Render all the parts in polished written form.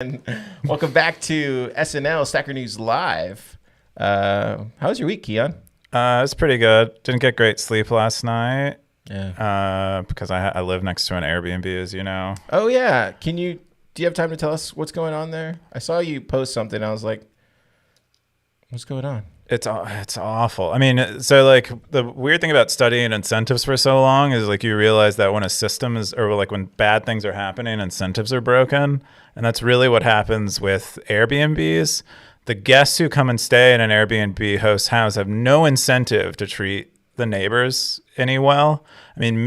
And welcome back to SNL Stacker News Live. How was your week, Keyan? It was pretty good. Didn't get great sleep last night. Yeah. Because I live next to an Airbnb, as you know. Oh yeah. Do you have time to tell us what's going on there? I saw you post something. I was like, what's going on? It's awful. I mean, so like the weird thing about studying incentives for so long is like you realize that when a system is, or like when bad things are happening, incentives are broken. And that's really what happens with Airbnbs. The guests who come and stay in an Airbnb host house have no incentive to treat the neighbors any well. I mean,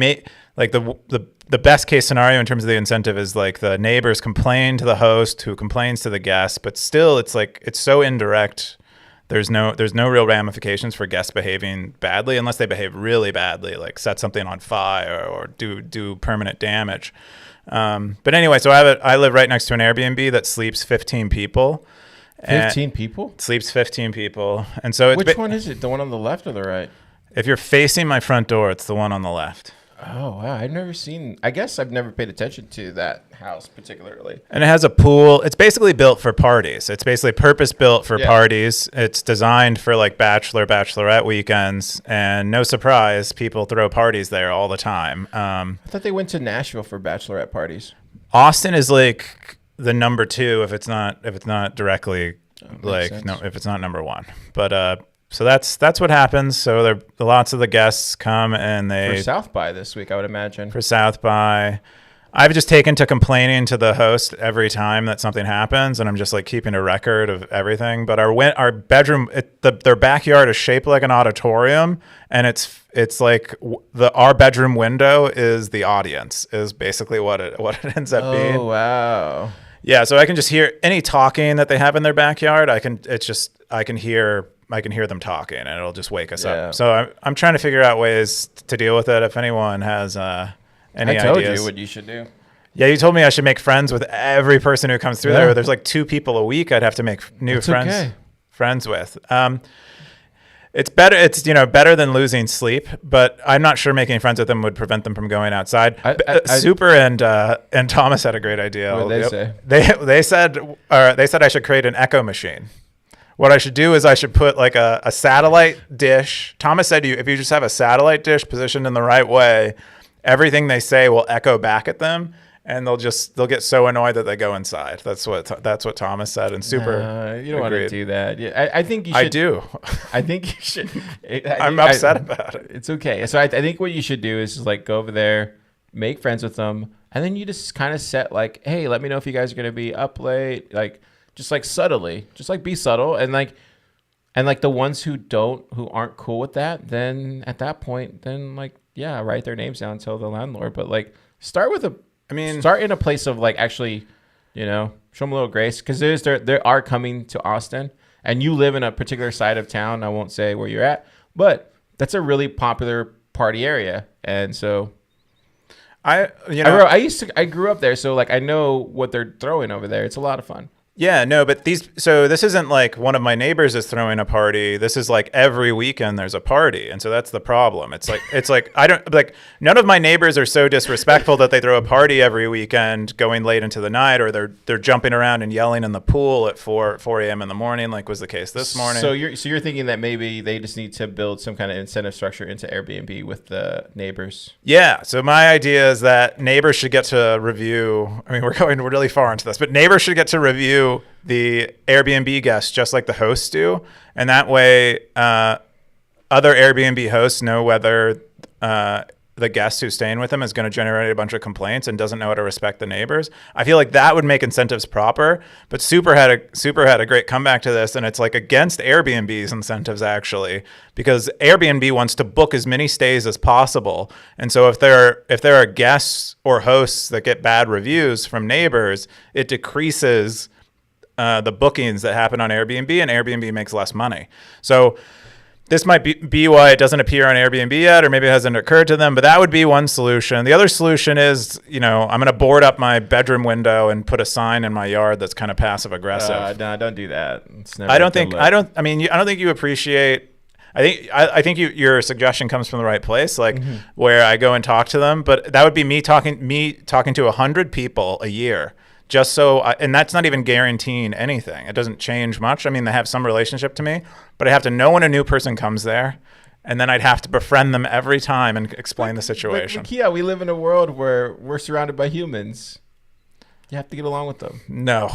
like the best case scenario in terms of the incentive is like the neighbors complain to the host who complains to the guests, but still it's so indirect. There's no real ramifications for guests behaving badly unless they behave really badly, like set something on fire or do permanent damage. But anyway, so I live right next to an Airbnb that sleeps 15 people. 15 people? Sleeps 15 people. And so Which one is it? The one on the left or the right? If you're facing my front door, it's the one on the left. Oh, wow. I guess I've never paid attention to that house particularly. And it has a pool. It's basically built for parties. It's basically purpose built for parties. It's designed for like bachelorette weekends. And no surprise, people throw parties there all the time. I thought they went to Nashville for bachelorette parties. Austin is like the number 2 if it's not directly if it's not number 1. But so that's what happens. So lots of the guests come and they for South by this week, I would imagine. For South by, I've just taken to complaining to the host every time that something happens, and I'm just like keeping a record of everything. But our bedroom, their backyard is shaped like an auditorium, and it's like our bedroom window is the audience. Is basically what it ends up being. Oh wow. Yeah, so I can just hear any talking that they have in their backyard. I can hear them talking, and it'll just wake us up. So I'm trying to figure out ways to deal with it. If anyone has any ideas. I told you what you should do. Yeah, you told me I should make friends with every person who comes through there. There's like 2 people a week I'd have to make new friends with. It's better. It's better than losing sleep, but I'm not sure making friends with them would prevent them from going outside. Super and Thomas had a great idea. What did they say? They said I should create an echo machine. What I should do is I should put like a satellite dish. Thomas said if you just have a satellite dish positioned in the right way, everything they say will echo back at them, and they'll get so annoyed that they go inside. That's what Thomas said, and Super. You don't want to do that. Yeah, I think you should. I do. I think you should. I'm upset about it. It's okay. So I think what you should do is just like go over there, make friends with them, and then you just kind of set like, hey, let me know if you guys are gonna be up late, like. Just like subtly, just like be subtle, and like the ones who aren't cool with that, then at that point, then like write their names down, tell the landlord. But like start in a place of like actually, show them a little grace, because they are coming to Austin, and you live in a particular side of town. I won't say where you're at, but that's a really popular party area, and so. I grew up there, so like I know what they're throwing over there. It's a lot of fun. Yeah, no, but this isn't like one of my neighbors is throwing a party. This is like every weekend there's a party. And so that's the problem. It's like none of my neighbors are so disrespectful that they throw a party every weekend going late into the night, or they're jumping around and yelling in the pool at 4 a.m. in the morning, like was the case this morning. So you're thinking that maybe they just need to build some kind of incentive structure into Airbnb with the neighbors. Yeah, so my idea is that neighbors should get to review. I mean, we're going really far into this, but neighbors should get to review the Airbnb guests just like the hosts do, and that way other Airbnb hosts know whether the guest who's staying with them is going to generate a bunch of complaints and doesn't know how to respect the neighbors. I feel like that would make incentives proper, but Super had a great comeback to this, and it's like against Airbnb's incentives actually, because Airbnb wants to book as many stays as possible. And so if there are guests or hosts that get bad reviews from neighbors, it decreases the bookings that happen on Airbnb, and Airbnb makes less money. So this might be why it doesn't appear on Airbnb yet, or maybe it hasn't occurred to them, but that would be one solution. The other solution is, I'm going to board up my bedroom window and put a sign in my yard that's kind of passive aggressive. No, don't do that. I don't think you appreciate. I think your suggestion comes from the right place, like where I go and talk to them, but that would be me talking to 100 people a year just so, and that's not even guaranteeing anything. It doesn't change much. I mean, they have some relationship to me, but I have to know when a new person comes there, and then I'd have to befriend them every time and explain the situation. But Kia, we live in a world where we're surrounded by humans. You have to get along with them. No,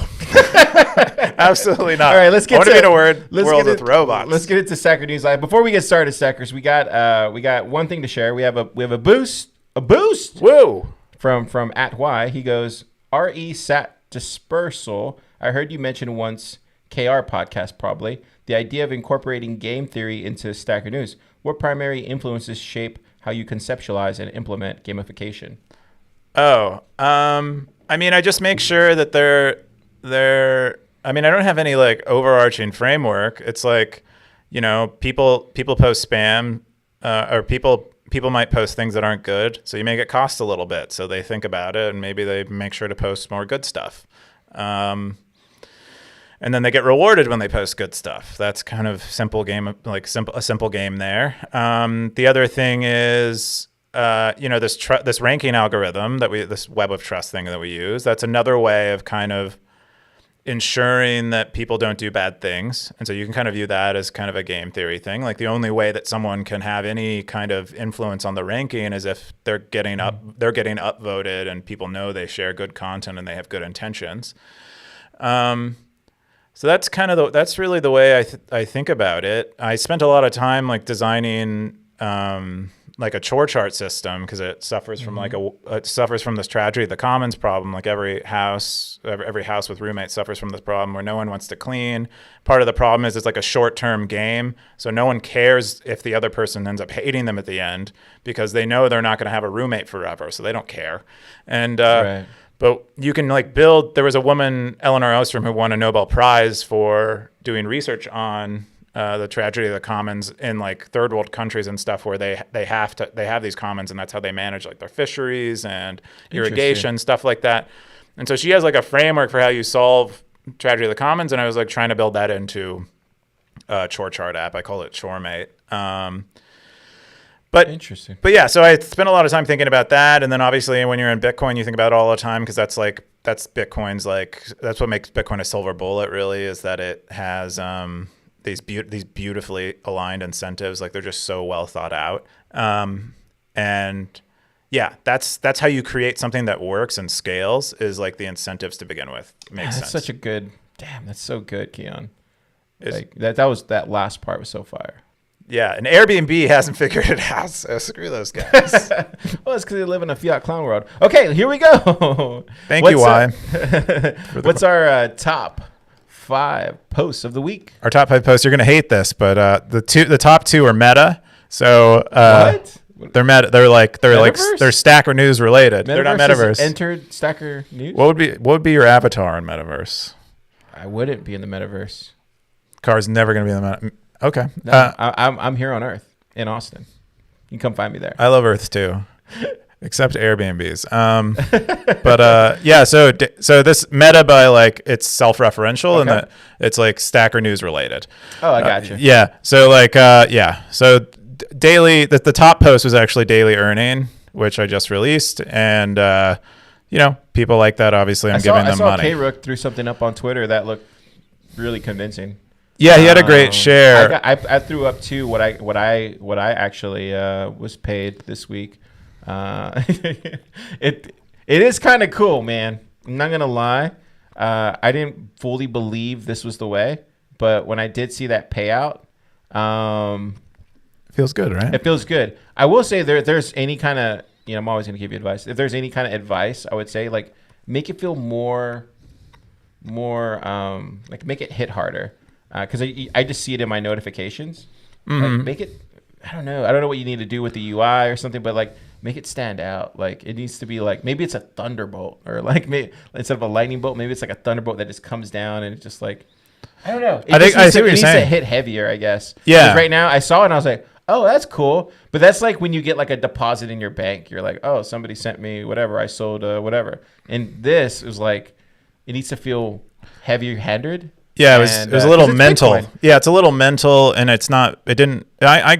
absolutely not. All right, let's get to world with robots. Let's get into Stacker News Live. Before we get started, Stackers, we got one thing to share. We have a boost. Whoa! From @Y. He goes, RE Sat Dispersal. I heard you mention once, KR podcast probably, the idea of incorporating game theory into Stacker News. What primary influences shape how you conceptualize and implement gamification? I mean, I just make sure that I mean, I don't have any like overarching framework. It's like, you know, people post spam, or people might post things that aren't good. So you make it cost a little bit. So they think about it and maybe they make sure to post more good stuff. And then they get rewarded when they post good stuff. That's kind of a simple game there. The other thing is, you know, this ranking algorithm this web of trust thing that we use, that's another way of kind of ensuring that people don't do bad things. And so you can kind of view that as kind of a game theory thing. Like the only way that someone can have any kind of influence on the ranking is if they're getting upvoted and people know they share good content and they have good intentions. So that's kind of that's really the way I think about it. I spent a lot of time like designing like a chore chart system because it suffers from it suffers from this tragedy, the commons problem. Like every house with roommates suffers from this problem where no one wants to clean. Part of the problem is it's like a short-term game, so no one cares if the other person ends up hating them at the end because they know they're not going to have a roommate forever, so they don't care. And right. But you can like build. There was a woman, Eleanor Ostrom, who won a Nobel Prize for doing research on the tragedy of the commons in like third world countries and stuff, where they have these commons, and that's how they manage like their fisheries and irrigation, stuff like that. And so she has like a framework for how you solve tragedy of the commons, and I was like trying to build that into a chore chart app. I call it Choremate. But interesting. But yeah, so I spent a lot of time thinking about that, and then obviously when you're in Bitcoin, you think about it all the time because that's Bitcoin's that's what makes Bitcoin a silver bullet. Really, is that it has these beautifully aligned incentives. Like they're just so well thought out. And yeah, that's how you create something that works and scales. Is like the incentives to begin with. Makes sense. Such a good. Damn, that's so good, Keyan. Like that last part was so fire. Yeah, and Airbnb hasn't figured it out, so screw those guys. Well, it's because they live in a fiat clown world. Okay, here we go. Thank you, Y. What's our top 5 posts of the week? Our top 5 posts, you're going to hate this, but the top 2 are meta. So what? They're meta. They're Stacker News related. They're not Metaverse. Entered Stacker News. What would be your avatar in Metaverse? I wouldn't be in the Metaverse. Car's never going to be in the Metaverse. Okay. No, I'm here on Earth in Austin. You can come find me there. I love Earth too, except Airbnbs. But yeah. So this meta by like it's self-referential and that it's like Stacker News related. Oh, I got you. Yeah. So like yeah. So daily. The top post was actually daily earning, which I just released, and you know, people like that. Obviously, I'm giving them money. I saw K-Rook threw something up on Twitter that looked really conviing. Yeah, he had a great share. I threw up too what I actually was paid this week. It is kind of cool, man. I'm not gonna lie. I didn't fully believe this was the way, but when I did see that payout, feels good, right? It feels good. I will say if there's any kind of, you know, I'm always gonna give you advice. If there's any kind of advice, I would say like make it feel more like make it hit harder. Because I just see it in my notifications. Like make it, I don't know what you need to do with the UI or something, but like make it stand out. Like it needs to be like, maybe it's a thunderbolt, or like maybe instead of a lightning bolt, maybe it's like a thunderbolt that just comes down and it's just like, I don't know. I see what you're saying. It needs to hit heavier, I guess. Yeah. Right now I saw it and I was like, oh, that's cool. But that's like when you get like a deposit in your bank. You're like, oh, somebody sent me whatever. I sold whatever. And this is like, it needs to feel heavier-handed. Yeah, it was a little mental. Bitcoin. Yeah, it's a little mental, and it's not. It didn't. I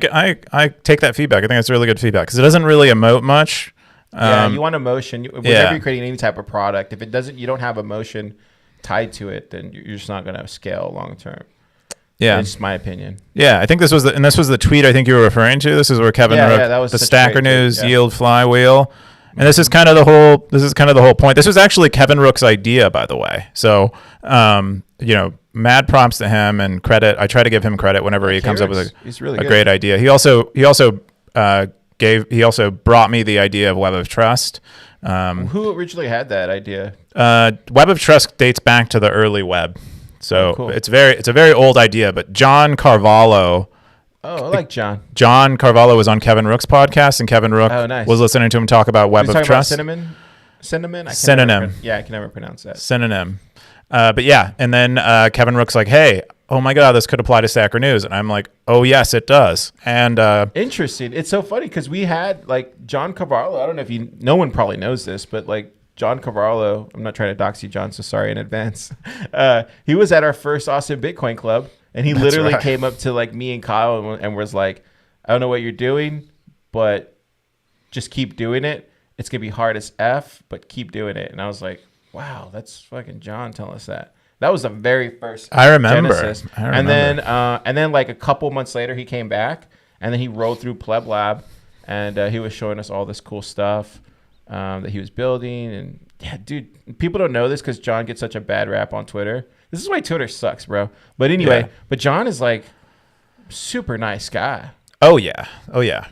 take that feedback. I think it's really good feedback because it doesn't really emote much. Yeah, you want emotion. Whenever you're creating any type of product, if it doesn't, you don't have emotion tied to it, then you're just not going to scale long term. Yeah, it's my opinion. Yeah, I think this was the tweet I think you were referring to. This is where Kevin wrote that was the Stacker News tweet, yield flywheel, and this is kind of the whole point. This was actually Kevin Rook's idea, by the way. So, mad props to him and credit. I try to give him credit whenever he comes up with a great idea. He also brought me the idea of Web of Trust. Who originally had that idea? Web of Trust dates back to the early web. So cool. It's a very old idea, but John Carvalho. Oh, I like John. John Carvalho was on Kevin Rook's podcast, and Kevin Rook was listening to him talk about Web of Trust. Synonym. I can never pronounce that. Synonym. But yeah, and then Kevin Rook's like, "Hey, oh my God, this could apply to Stacker News," and I'm like, "Oh yes, it does." And interesting. It's so funny because we had like John Carvalho. I don't know if no one probably knows this, but like. John Carvalho, I'm not trying to dox you, John, so sorry in advance. He was at our first Austin Bitcoin Club, and he literally came up to like me and Kyle and was like, "I don't know what you're doing, but just keep doing it. It's gonna be hard as F, but keep doing it." And I was like, "Wow, that's fucking John telling us that." That was the very first. I remember. Genesis. And then like a couple months later, he came back, and then he rolled through Pleb Lab, and he was showing us all this cool stuff. That he was building, and yeah, dude, people don't know this because John gets such a bad rap on Twitter. This is why Twitter sucks, bro. But anyway, but John is like super nice guy. Oh yeah,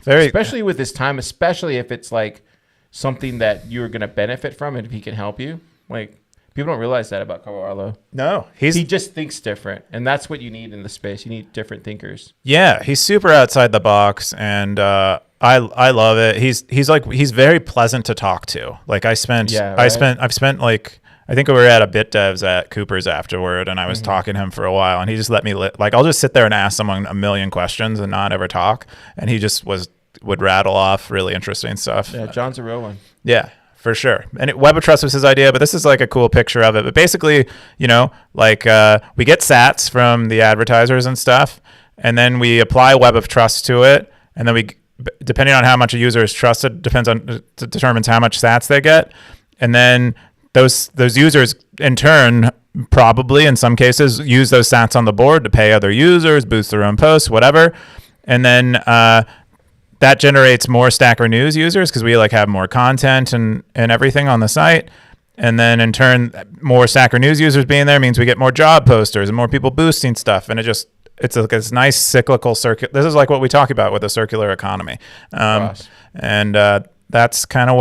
very. Especially with this time, especially if it's like something that you're gonna benefit from, and if he can help you. Like people don't realize that about Carvalho. No, he just thinks different, and that's what you need in the space. You need different thinkers. Yeah, he's super outside the box, and I love it. He's very pleasant to talk to. Like I've spent like I think we were at a BitDevs at Cooper's afterward, and I was talking to him for a while, and he just let me like I'll just sit there and ask someone a million questions and not ever talk, and he just would rattle off really interesting stuff. Yeah, John's a real one. Yeah. For sure. And Web of Trust was his idea, but this is like a cool picture of it. But basically, we get sats from the advertisers and stuff, and then we apply Web of Trust to it, and then depending on how much a user is trusted, determines how much sats they get. And then those users in turn probably in some cases use those sats on the board to pay other users, boost their own posts, whatever. And then that generates more Stacker News users because we like have more content and everything on the site. And then in turn, more Stacker News users being there means we get more job posters and more people boosting stuff. And it's like this nice cyclical circuit. This is like what we talk about with the circular economy. And that's kind of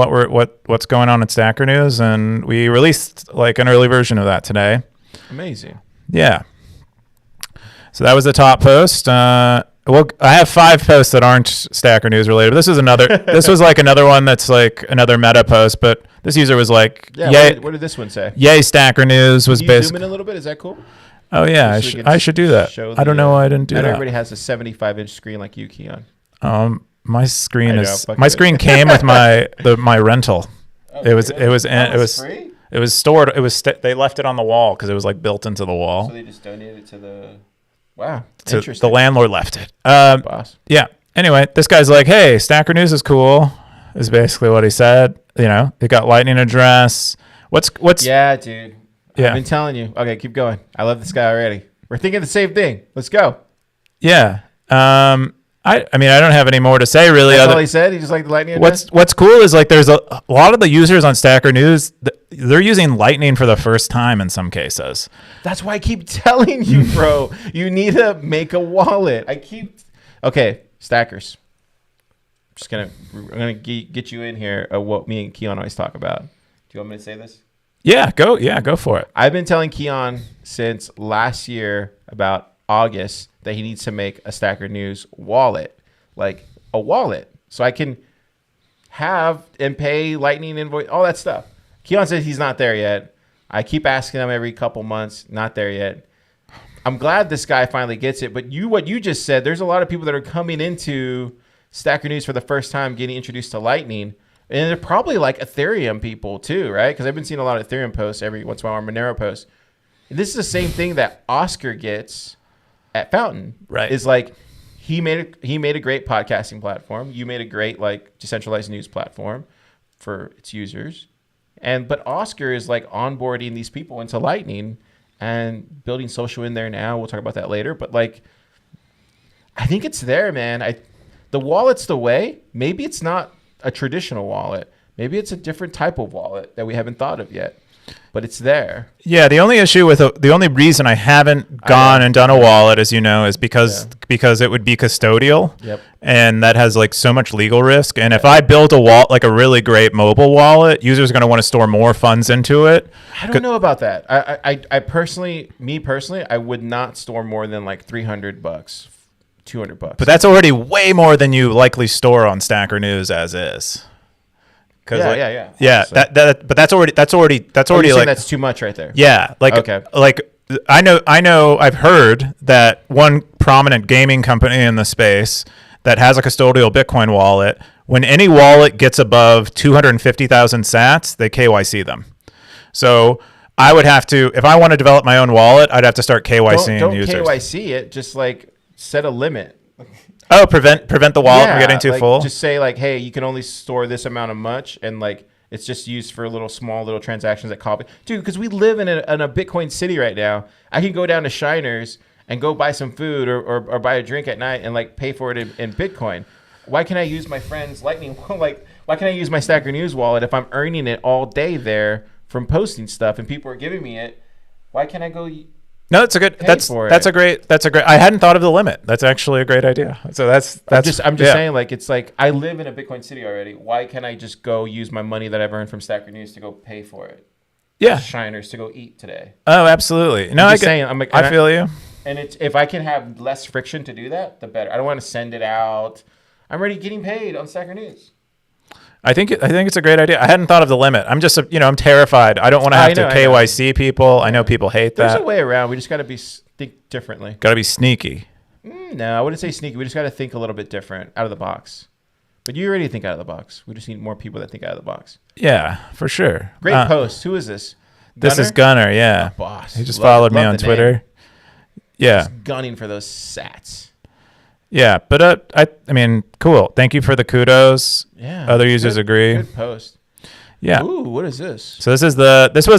what's going on in Stacker News. And we released like an early version of that today. Amazing. Yeah. So that was the top post. Well, I have 5 posts that aren't Stacker News related. This is another. This was like another one that's like another meta post, but this user was like, "Yay!" What did this one say? Yay, Stacker News was basically. Zoom in a little bit. Is that cool? Oh yeah, I should do that. I don't know why I didn't do that. Everybody has a 75-inch screen like you, Keyan. My screen came with my rental. It was free? It was stored. They left it on the wall because it was like built into the wall. So they just donated it to the. Wow. The landlord left it. Boss. Yeah. Anyway, this guy's like, "Hey, Stacker News is cool," is basically what he said. It got Lightning address. What's? Yeah, dude. Yeah. I've been telling you. Okay, keep going. I love this guy already. We're thinking the same thing. Let's go. Yeah. I mean, I don't have any more to say really. That's all he said. He just liked the Lightning address. What's cool is like there's a lot of the users on Stacker News. They're using Lightning for the first time in some cases. That's why I keep telling you, bro. You need to make a wallet. Okay, Stackers. I'm gonna get you in here. What me and Keyan always talk about. Do you want me to say this? Yeah, go for it. I've been telling Keyan since last year about August that he needs to make a Stacker News wallet, like a wallet, so I can have and pay Lightning invoice, all that stuff. Keyan says he's not there yet. I keep asking him every couple months, not there yet. I'm glad this guy finally gets it. But what you just said, there's a lot of people that are coming into Stacker News for the first time, getting introduced to Lightning. And they're probably like Ethereum people too, right? Because I've been seeing a lot of Ethereum posts every once in a while, or Monero posts. And this is the same thing that Oscar gets at Fountain. Right. Is like he made a great podcasting platform. You made a great like decentralized news platform. for its users. But Oscar is like onboarding these people into Lightning and building social in there now. We'll talk about that later. But like, I think it's there, man. The wallet's the way. Maybe it's not a traditional wallet. Maybe it's a different type of wallet that we haven't thought of yet. But it's there. Yeah, the only issue with the only reason I haven't gone and done a wallet, as you know, is because it would be custodial. Yep. And that has like so much legal risk. And if I build a wallet, like a really great mobile wallet, users are going to want to store more funds into it. I don't know about that. I personally, I would not store more than like $300, $200. But that's already way more than you likely store on Stacker News as is. Yeah. But that's already like that's too much right there. Yeah, like I know I've heard that one prominent gaming company in the space that has a custodial Bitcoin wallet, when any wallet gets above 250,000 sats, they KYC them. So I would have to, if I want to develop my own wallet, I'd have to start KYCing users. Don't KYC it, just like set a limit. Oh, prevent the wallet from getting too full? Just say like, hey, you can only store this amount of much, and like it's just used for small little transactions that copy. Dude, because we live in a Bitcoin city right now. I can go down to Shiners and go buy some food or buy a drink at night and like pay for it in Bitcoin. Why can't I use my friend's Lightning? Like, why can't I use my Stacker News wallet if I'm earning it all day there from posting stuff and people are giving me it? Why can't I go? No, that's a good. That's a great. I hadn't thought of the limit. That's actually a great idea. So I'm just saying, like, it's like I live in a Bitcoin city already. Why can't I just go use my money that I've earned from Stacker News to go pay for it? Yeah, Shiners to go eat today. Oh, absolutely. No, I feel you. And if I can have less friction to do that, the better. I don't want to send it out. I'm already getting paid on Stacker News. I think it's a great idea. I hadn't thought of the limit. I'm just, I'm terrified. I don't want to have to KYC people. I know people hate that. There's a way around. We just got to think differently. Got to be sneaky. No, I wouldn't say sneaky. We just got to think a little bit different, out of the box. But you already think out of the box. We just need more people that think out of the box. Yeah, for sure. Great post. Who is this? This is Gunner. Yeah, boss. He just followed me on Twitter. Name. Yeah, just gunning for those sats. Yeah, but I mean, cool. Thank you for the kudos. Yeah, other users agree. Good post. Yeah. Ooh, what is this? So this was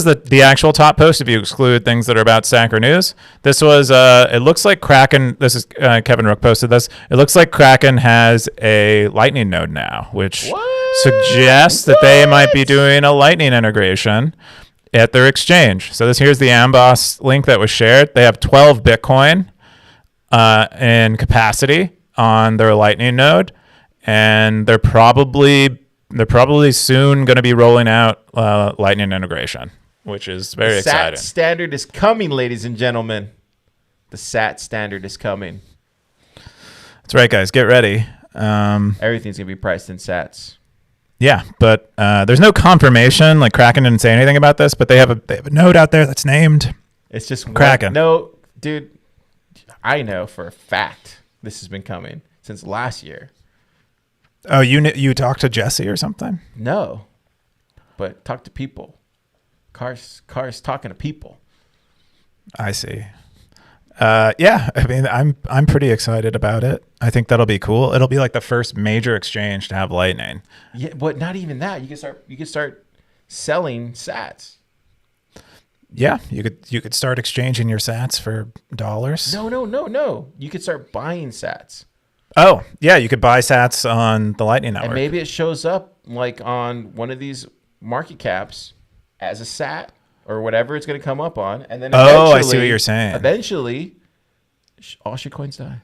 the actual top post if you exclude things that are about Stacker News. This was it looks like Kraken. This is Kevin Rook posted this. It looks like Kraken has a Lightning node now, which suggests that they might be doing a Lightning integration at their exchange. So here's the Amboss link that was shared. They have 12 Bitcoin in capacity on their Lightning node, and they're probably soon going to be rolling out Lightning integration, which is very exciting. The SAT standard is coming, ladies and gentlemen. The SAT standard is coming. That's right, guys. Get ready. Everything's going to be priced in sats. Yeah, but there's no confirmation. Like Kraken didn't say anything about this, but they have a node out there that's named. It's just Kraken. No, dude. I know for a fact this has been coming since last year. Oh, you talked to Jesse or something? No, but talk to people. Cars talking to people. I see. Yeah, I mean, I'm pretty excited about it. I think that'll be cool. It'll be like the first major exchange to have Lightning. Yeah, but not even that. You can start selling sats. Yeah, you could start exchanging your sats for dollars. No. You could start buying sats. Oh, yeah, you could buy sats on the Lightning Network. And maybe it shows up like on one of these market caps as a sat or whatever it's going to come up on. And then I see what you're saying. Eventually, all shitcoins die.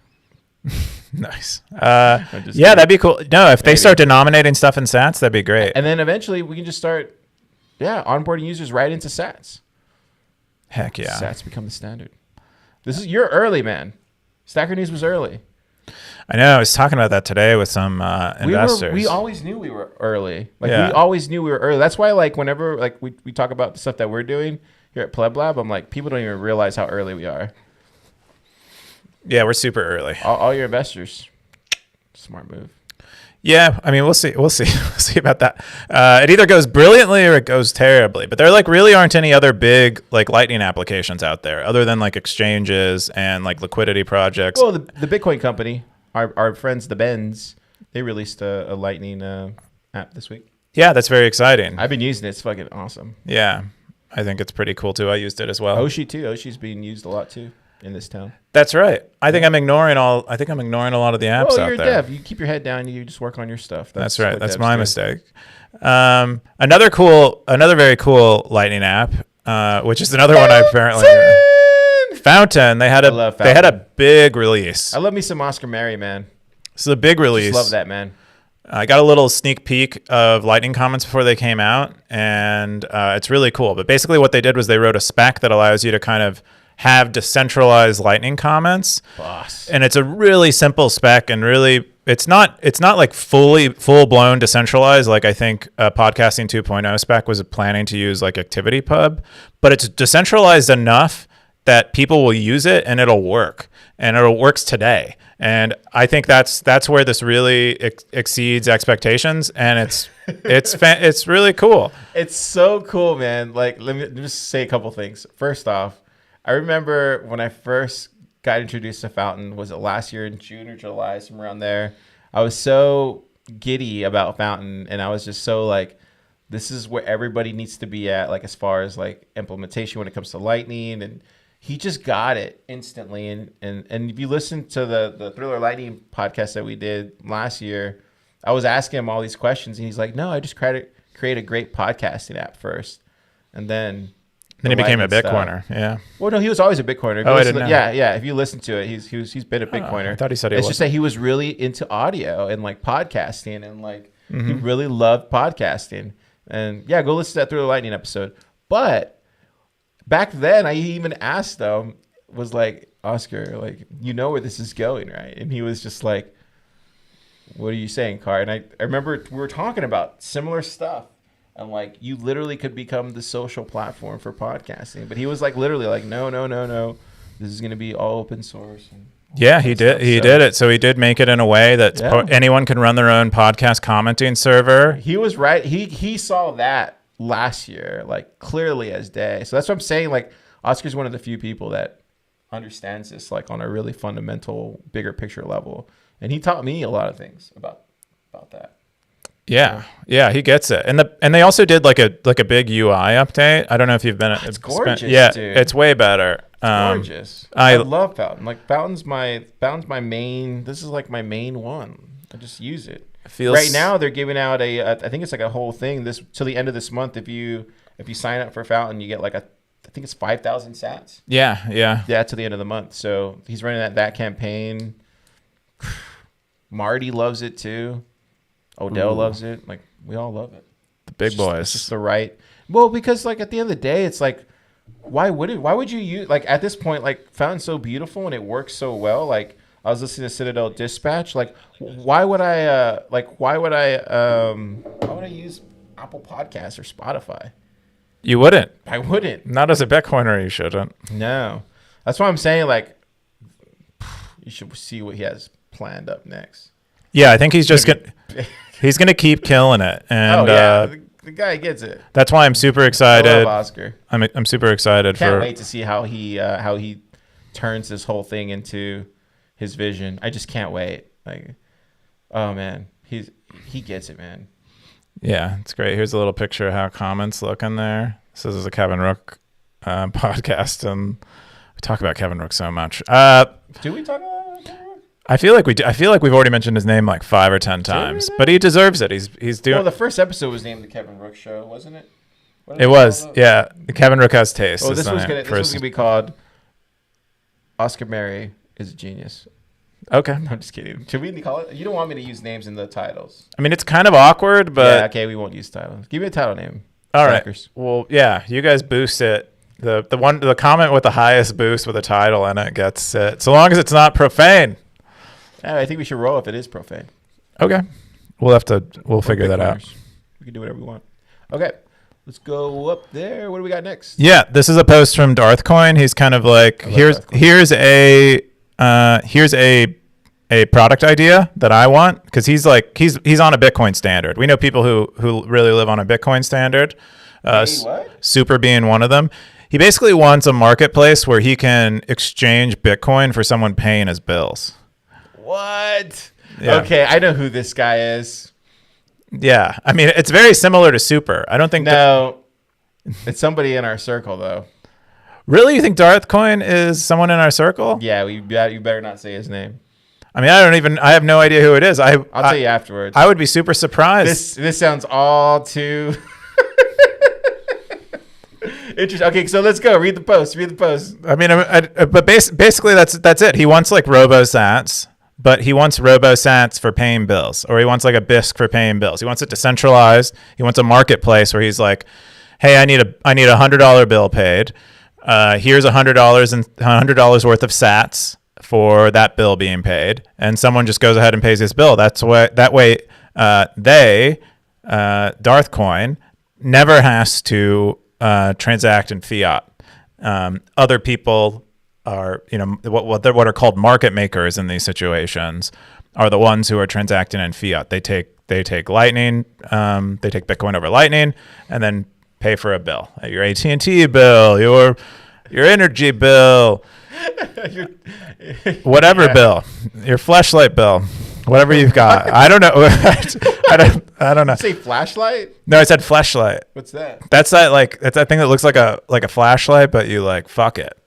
Nice. Yeah, that'd be cool. No, if they start denominating stuff in sats, that'd be great. And then eventually we can just start, onboarding users right into sats. Heck yeah. Sats become the standard. You're early, man. Stacker News was early. I know. I was talking about that today with some investors. We always knew we were early. We always knew we were early. That's why, whenever we talk about the stuff that we're doing here at Pleb Lab, I'm like, people don't even realize how early we are. Yeah, we're super early. All your investors, smart move. Yeah, I mean, we'll see. We'll see about that. It either goes brilliantly or it goes terribly. But there really aren't any other big Lightning applications out there other than exchanges and liquidity projects. Well, the Bitcoin company, our friends the Bens, they released a Lightning app this week. Yeah, that's very exciting. I've been using it. It's fucking awesome. Yeah, I think it's pretty cool too. I used it as well. Oshi too. Oshi's being used a lot too in this town. That's right. I think I'm ignoring a lot of the apps Well, out you're a there. dev. You keep your head down. You just work on your stuff. That's right. what That's devs my do. mistake. Another very cool Lightning app, which is another one I apparently Fountain. They had love they had a Fountain. big release. I love me some Oscar Mary, man. This is a big release. Just love that, man. I got a little sneak peek of Lightning comments before they came out, and it's really cool. But basically what they did was they wrote a spec that allows you to kind of have decentralized Lightning comments. Boss. And it's a really simple spec, and really it's not like full blown decentralized like I think Podcasting 2.0 spec was planning to use like ActivityPub, but it's decentralized enough that people will use it and it'll work, and it works today. And I think that's where this really exceeds expectations, and it's really cool. It's so cool, man. Like, let me just say a couple things. First off, I remember when I first got introduced to Fountain, was it last year in June or July, somewhere around there? I was so giddy about Fountain, and I was just so like, this is where everybody needs to be at, like as far as like implementation when it comes to Lightning. And he just got it instantly. And if you listen to the Thriller Lightning podcast that we did last year, I was asking him all these questions, and he's like, no, I just create a great podcasting app first, and then he became a Lightning Bitcoiner. stuff. Yeah. Well, no, he was always a Bitcoiner. Oh, I didn't know. Yeah. If you listen to it, he's been a Bitcoiner. I thought he said he It's wasn't. just that he was really into audio and like podcasting, and like he really loved podcasting. And yeah, go listen to that Through the Lightning episode. But back then, I even asked him, was like, Oscar, like, you know where this is going, right? And he was just like, what are you saying, Car? And I remember we were talking about similar stuff. And like, you literally could become the social platform for podcasting. But he was like, literally like, no. This is going to be all open source. And Yeah, he did. He did it. So he did make it in a way that anyone can run their own podcast commenting server. He was right. He saw that last year, like clearly as day. So that's what I'm saying. Like, Oscar's one of the few people that understands this, like on a really fundamental, bigger picture level. And he taught me a lot of things about that. Yeah, he gets it. And they also did like a big UI update. I don't know if you've been. It's gorgeous, dude. It's way better. Gorgeous. I love Fountain. Like Fountain's my main. This is like my main one. I just use it. Right now they're giving out I think it's like a whole thing this till the end of this month. If you sign up for Fountain, you get like I think it's 5,000 sats. Yeah, to the end of the month. So he's running that campaign. Marty loves it too. Odell loves it. Like, we all love it. The big boys. It's just the right. Well, because like at the end of the day, it's like, why would you use, like at this point, like Fountain's so beautiful and it works so well. Like I was listening to Citadel Dispatch. Like, why would I use Apple Podcasts or Spotify? You wouldn't. I wouldn't. Not as a Bitcoiner, you shouldn't. No. That's why I'm saying, like, you should see what he has planned up next. Yeah, I think he's just he's gonna keep killing it, and the guy gets it. That's why I'm super excited. I love Oscar. I'm super excited. Can't wait to see how he turns this whole thing into his vision. I just can't wait. Like, oh man, he gets it, man. Yeah, it's great. Here's a little picture of how comments look in there. This is a Kevin Rook podcast, and we talk about Kevin Rook so much. Do we talk about Kevin Rook? I feel like we do. I feel like we've already mentioned his name like 5 or 10 times, but he deserves it. He's doing. Well, the first episode was named the Kevin Rook Show, wasn't it? It was, yeah. Kevin Rook has taste. Oh, this was gonna be called Oscar Mary is a Genius. Okay. I'm just kidding. Should we call it? You don't want me to use names in the titles. I mean, it's kind of awkward, but yeah, okay, we won't use titles. Give me a title name. All right. Well, yeah, you guys boost it. The comment with the highest boost with a title in it gets it. So long as it's not profane. Yeah, I think we should roll if it is profane. Okay. We'll figure that out. We can do whatever we want. Okay. Let's go up there. What do we got next? Yeah, this is a post from Darthcoin. He's kind of like, here's a product idea that I want, because he's on a Bitcoin standard. We know people who really live on a Bitcoin standard. Super being one of them. He basically wants a marketplace where he can exchange Bitcoin for someone paying his bills. What? Yeah. Okay, I know who this guy is. Yeah, I mean, it's very similar to Super. I don't think. No, it's somebody in our circle though. Really, you think Darthcoin is someone in our circle? Yeah, you better not say his name. I mean, I have no idea who it is. I'll tell you afterwards. I would be super surprised. This sounds all too interesting. Okay, so let's go. Read the post. I mean, but basically that's it. He wants like RoboSats, but he wants RoboSats for paying bills, or he wants like a BISC for paying bills. He wants it decentralized. He wants a marketplace where he's like, hey, I need a $100 bill paid. Here's $100 and $100 worth of Sats for that bill being paid, and someone just goes ahead and pays his bill. That way, Darthcoin never has to transact in fiat. Other people are, what are called market makers in these situations are the ones who are transacting in fiat. They take Lightning, they take Bitcoin over Lightning, and then pay for a bill, your AT&T bill, your energy bill, whatever bill, your flashlight bill, whatever you've got. I don't know. I don't know. Did you say flashlight? No, I said flashlight. What's that? That's that thing that looks like a flashlight, but you like fuck it.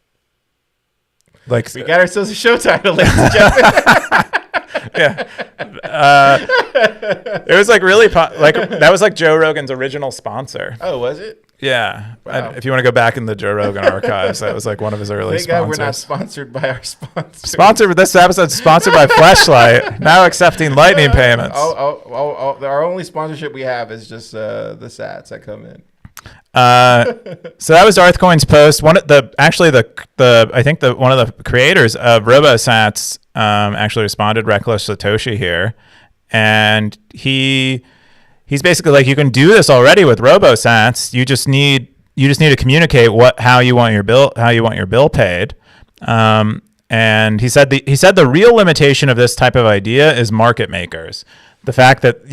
Like we got ourselves a show title, ladies and gentlemen. Yeah. It was like really that was like Joe Rogan's original sponsor. Oh, was it? Yeah. Wow. If you want to go back in the Joe Rogan archives, that was like one of his early Thank God sponsors. we're not sponsored by our sponsor. This episode sponsored by Fleshlight, now accepting Lightning payments. Our only sponsorship we have is just the Sats that come in. So that was Darthcoin's post. One of the one of the creators of RoboSats actually responded, Reckless Satoshi here, and he's basically like, you can do this already with RoboSats. You just need to communicate how you want your bill paid. And he said the real limitation of this type of idea is market makers. The fact that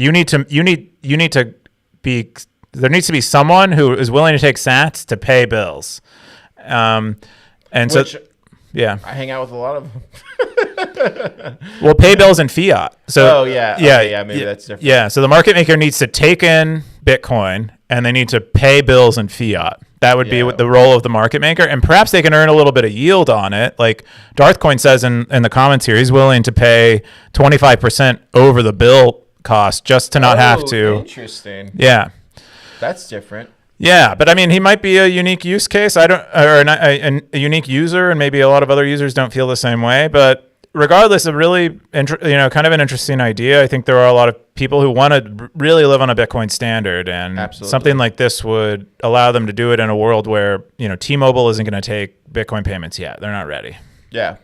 there needs to be someone who is willing to take Sats to pay bills. I hang out with a lot of them. Well, pay bills in fiat. So maybe that's different. Yeah, so the market maker needs to take in Bitcoin and they need to pay bills in fiat. That would be the role of the market maker, and perhaps they can earn a little bit of yield on it. Like Darthcoin says in the comments here, he's willing to pay 25% over the bill cost just to not have to. Interesting. Yeah. That's different. Yeah, but I mean, he might be a unique use case. A unique user, and maybe a lot of other users don't feel the same way. But regardless, a really, kind of an interesting idea. I think there are a lot of people who want to really live on a Bitcoin standard, and Absolutely. Something like this would allow them to do it in a world where T-Mobile isn't going to take Bitcoin payments yet. They're not ready. Yeah,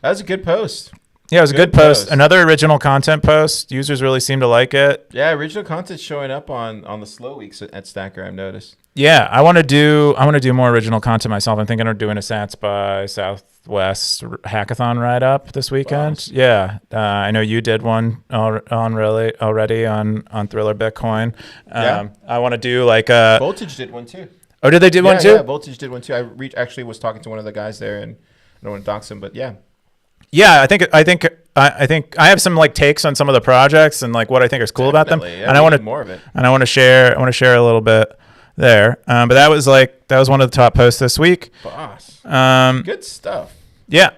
that was a good post. Yeah, it was a good post. Another original content post. Users really seem to like it. Yeah, original content showing up on the slow weeks at Stacker, I've noticed. Yeah, I want to do more original content myself. I'm thinking of doing a Sats by Southwest hackathon write up this weekend. Wow. Yeah, I know you did one already on Thriller Bitcoin. I want to do like a Voltage did one too. Oh, did they do one too? Yeah, Voltage did one too. I actually was talking to one of the guys there, and I don't want to dox him, but yeah. Yeah, I think I have some like takes on some of the projects and like what I think is cool about them, Yeah, and I want more of it. And I want to share a little bit there. But that was one of the top posts this week. Boss. Good stuff. Yeah.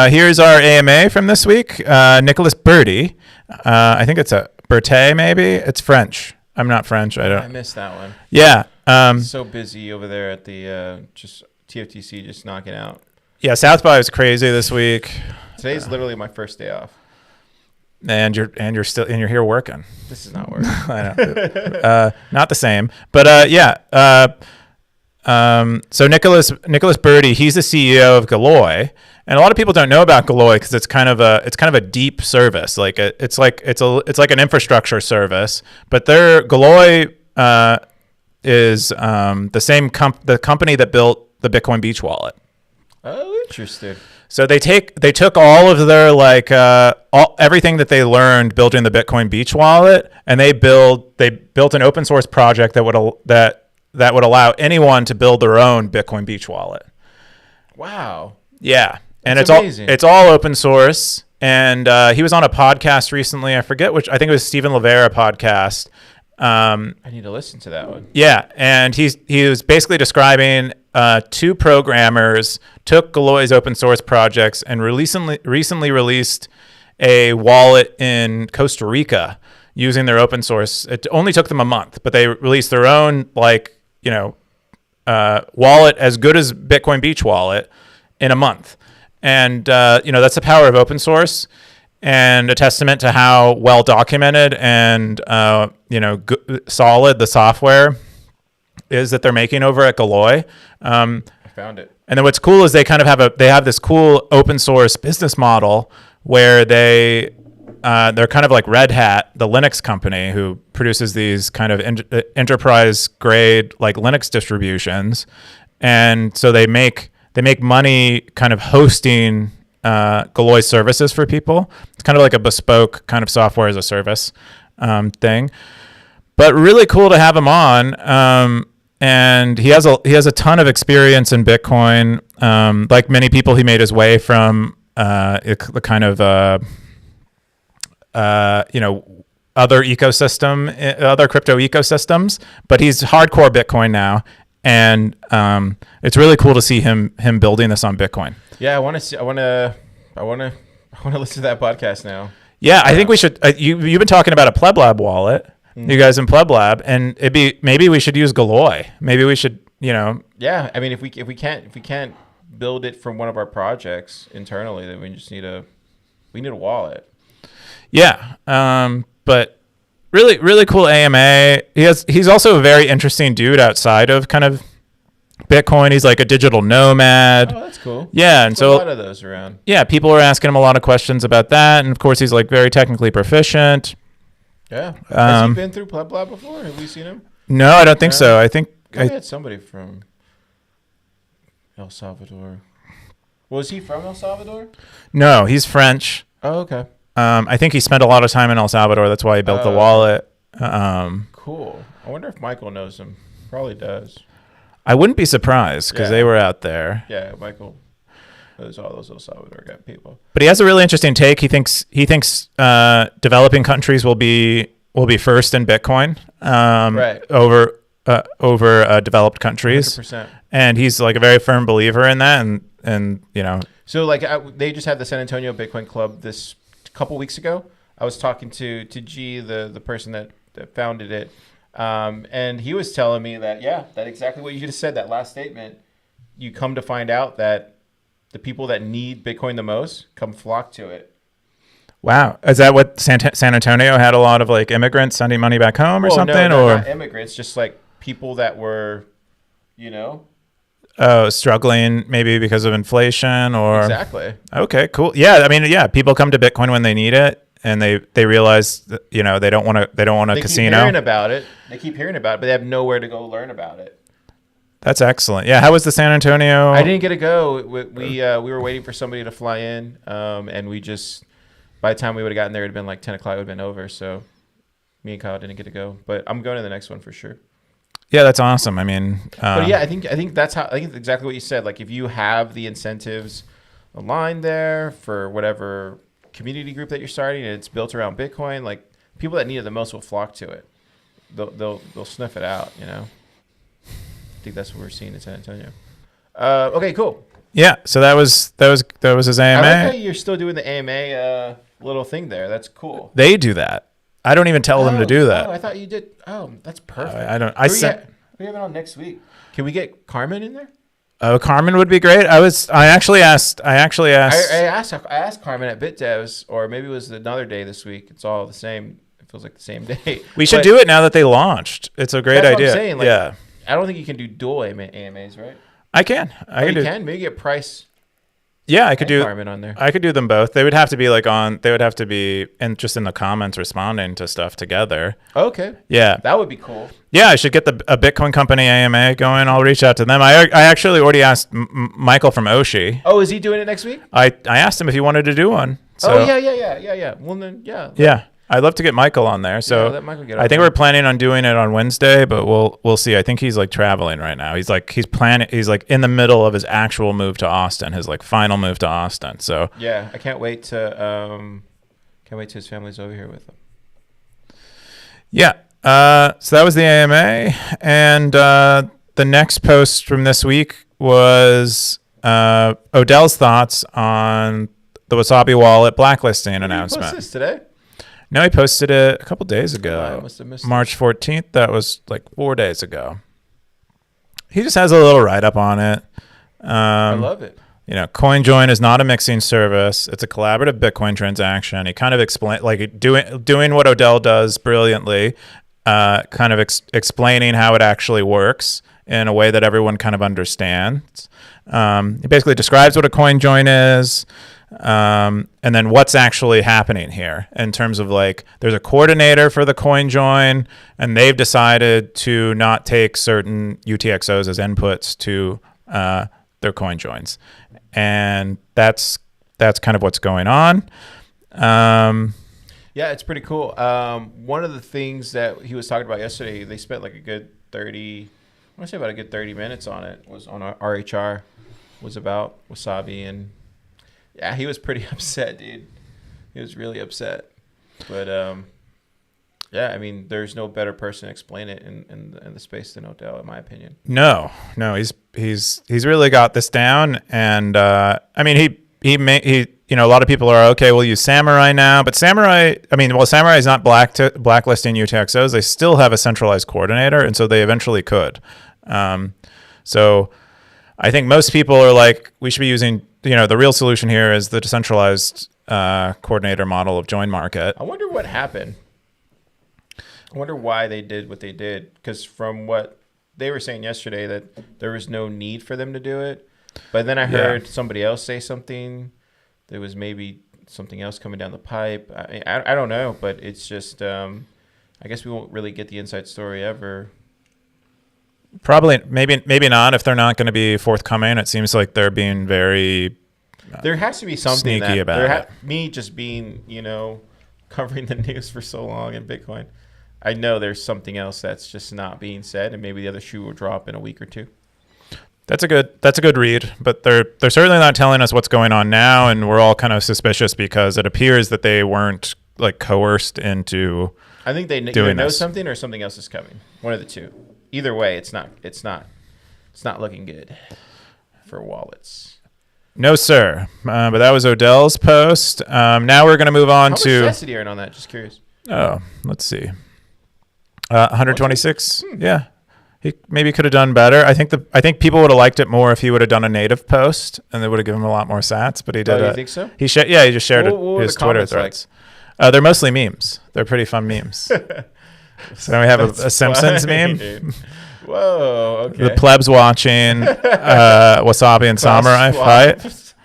Here's our AMA from this week. Nicholas Bertie. I think it's a Berthe maybe. It's French. I'm not French. I missed that one. Yeah. So busy over there at the just TFTC, just knocking out. Yeah, South by was crazy this week. Today's literally my first day off. And you're here working. This is not working. I know. Not the same. But so Nicholas Bertie, he's the CEO of Galoy. And a lot of people don't know about Galoy because it's kind of a deep service. It's like an infrastructure service. But Galoy is the company that built the Bitcoin Beach wallet. Oh, interesting. So they took all of their everything that they learned building the Bitcoin Beach wallet, and they built an open source project that would allow anyone to build their own Bitcoin Beach wallet. Wow. Yeah, and That's it's amazing. all open source. And he was on a podcast recently. I forget which. I think it was Stephen Livera podcast. I need to listen to that one. Yeah, and he was basically describing two programmers took Galoy's open source projects and recently released a wallet in Costa Rica using their open source. It only took them a month, but they released their own wallet as good as Bitcoin Beach wallet in a month. And that's the power of open source, and a testament to how well documented and solid the software is that they're making over at Galoy. I found it. And then what's cool is they kind of have this cool open source business model where they're kind of like Red Hat, the Linux company who produces these kind of enterprise grade like Linux distributions, and so they make money kind of hosting Galoy services for people. It's kind of like a bespoke kind of software as a service thing, but really cool to have him on. And he has a ton of experience in Bitcoin. Like many people, he made his way from the kind of other crypto ecosystems, but he's hardcore Bitcoin now. And it's really cool to see him building this on Bitcoin. Yeah, I want to listen to that podcast now. Yeah, I think we should. You've been talking about a Pleb Lab wallet. Mm-hmm. You guys in Pleb Lab, and maybe we should use Galoy. Maybe we should, Yeah, I mean, if we can't build it from one of our projects internally, then we just need a wallet. Yeah, but really, really cool AMA. He's also a very interesting dude outside of kind of Bitcoin. He's like a digital nomad. Oh, that's cool. Yeah, and so a lot of those around. Yeah, people are asking him a lot of questions about that, and of course he's like very technically proficient. Yeah. Has he been through Pleb Lab before? Have we seen him? No, I don't think so. I think I had somebody from El Salvador. Was he from El Salvador? No, he's French. Oh, okay. I think he spent a lot of time in El Salvador. That's why he built the wallet. Cool. I wonder if Michael knows him. Probably does. I wouldn't be surprised because they were out there. Yeah, Michael knows all those El Salvador people. But he has a really interesting take. He thinks developing countries will be first in Bitcoin right. over developed countries. 100%. And he's like a very firm believer in that. And So like they just had the San Antonio Bitcoin Club this couple weeks ago. I was talking to G, the person that founded it, and he was telling me that that exactly what you just said, that last statement. You come to find out that the people that need Bitcoin the most come flock to it. Wow, is that what San Antonio had, a lot of like immigrants sending money back home or something? No, not immigrants, just like people that were, struggling maybe because of inflation or exactly. Okay, cool. Yeah, I mean, people come to Bitcoin when they need it, and they realize that, they don't want a casino. They keep hearing about it, but they have nowhere to go learn about it. That's excellent. Yeah, how was the San Antonio? I didn't get to go. We were waiting for somebody to fly in, and we just, by the time we would have gotten there, it would have been like 10 o'clock. It would have been over. So me and Kyle didn't get to go, but I'm going to the next one for sure. Yeah, that's awesome. I mean, but yeah, I think that's exactly what you said. Like if you have the incentives aligned there for whatever community group that you're starting, and it's built around Bitcoin, like people that need it the most will flock to it. They'll sniff it out. I think that's what we're seeing in San Antonio. Okay, cool. Yeah, so that was his AMA. I like how you're still doing the AMA little thing there. That's cool. They do that. I don't even tell them to do that. Oh, I thought you did. Oh, that's perfect. I don't. We have it on next week. Can we get Carmen in there? Oh, Carmen would be great. I actually asked. I asked Carmen at BitDevs, or maybe it was another day this week. It's all the same. It feels like the same day. We should do it now that they launched. It's a great idea. What I'm saying. Like, yeah. I don't think you can do dual AMAs, right? I can. You can. Maybe get Price. Yeah, I could do Carmen on there. I could do them both. They would have to be They would have to be just in the comments responding to stuff together. Okay. Yeah, that would be cool. Yeah, I should get a Bitcoin company AMA going. I'll reach out to them. I actually already asked Michael from Oshi. Oh, is he doing it next week? I asked him if he wanted to do one. So, yeah. Well then, yeah. Yeah. I'd love to get Michael on there. So let Michael get I on think there. we're planning on doing it on Wednesday, but we'll see. I think he's like traveling right now. He's like in the middle of his actual move to Austin, his like final move to Austin. So yeah, I can't wait till his family's over here with him. yeah. So that was the AMA, and the next post from this week was Odell's thoughts on the Wasabi Wallet blacklisting announcement. Did you post this today? No, he posted it a couple days ago. I must have missed March 14th. That was like 4 days ago. He just has a little write-up on it. I love it. You know, CoinJoin is not a mixing service. It's a collaborative Bitcoin transaction. He kind of explained, like doing what Odell does brilliantly, kind of explaining how it actually works in a way that everyone kind of understands. He basically describes what a CoinJoin is, and then what's actually happening here in terms of like there's a coordinator for the CoinJoin, and they've decided to not take certain UTXOs as inputs to their CoinJoins, and that's kind of what's going on. Yeah, it's pretty cool. One of the things that he was talking about yesterday, they spent like a good 30 minutes on it, was on RHR, was about Wasabi, and yeah, he was pretty upset, dude. He was really upset. But yeah, I mean, there's no better person to explain it in the space than Odell, in my opinion. No, he's really got this down, and I mean, he you know, a lot of people are okay. We'll use Samurai now, but Samurai is not blacklisting UTXOs. They still have a centralized coordinator, and so they eventually could. So I think most people are like, we should be using, you know, the real solution here is the decentralized coordinator model of join market. I wonder what happened. I wonder why they did what they did, because from what they were saying yesterday, that there was no need for them to do it. But then I heard somebody else say something. There was maybe something else coming down the pipe. I don't know, but it's just I guess we won't really get the inside story ever. Probably, maybe not. If they're not going to be forthcoming, it seems like they're being very there has to be something sneaky about it. Me just being, you know, covering the news for so long in Bitcoin, I know there's something else that's just not being said, and maybe the other shoe will drop in a week or two. That's a good read, but they're certainly not telling us what's going on now, and we're all kind of suspicious because it appears that they weren't like coerced into. I think they either know something or something else is coming. One of the two. Either way, it's not looking good for wallets. No, sir. But that was Odell's post. Now we're going to move on to. How much did he earn on that? Just curious. Oh, let's see. 126. Yeah. He maybe could have done better. I think people would have liked it more if he would have done a native post, and they would have given him a lot more sats. But he did. Oh, you think so? He just shared what his Twitter threads. Like? They're mostly memes. They're pretty fun memes. So we have a Simpsons meme. Dude. Whoa. Okay. The plebs watching Wasabi and Samurai fight.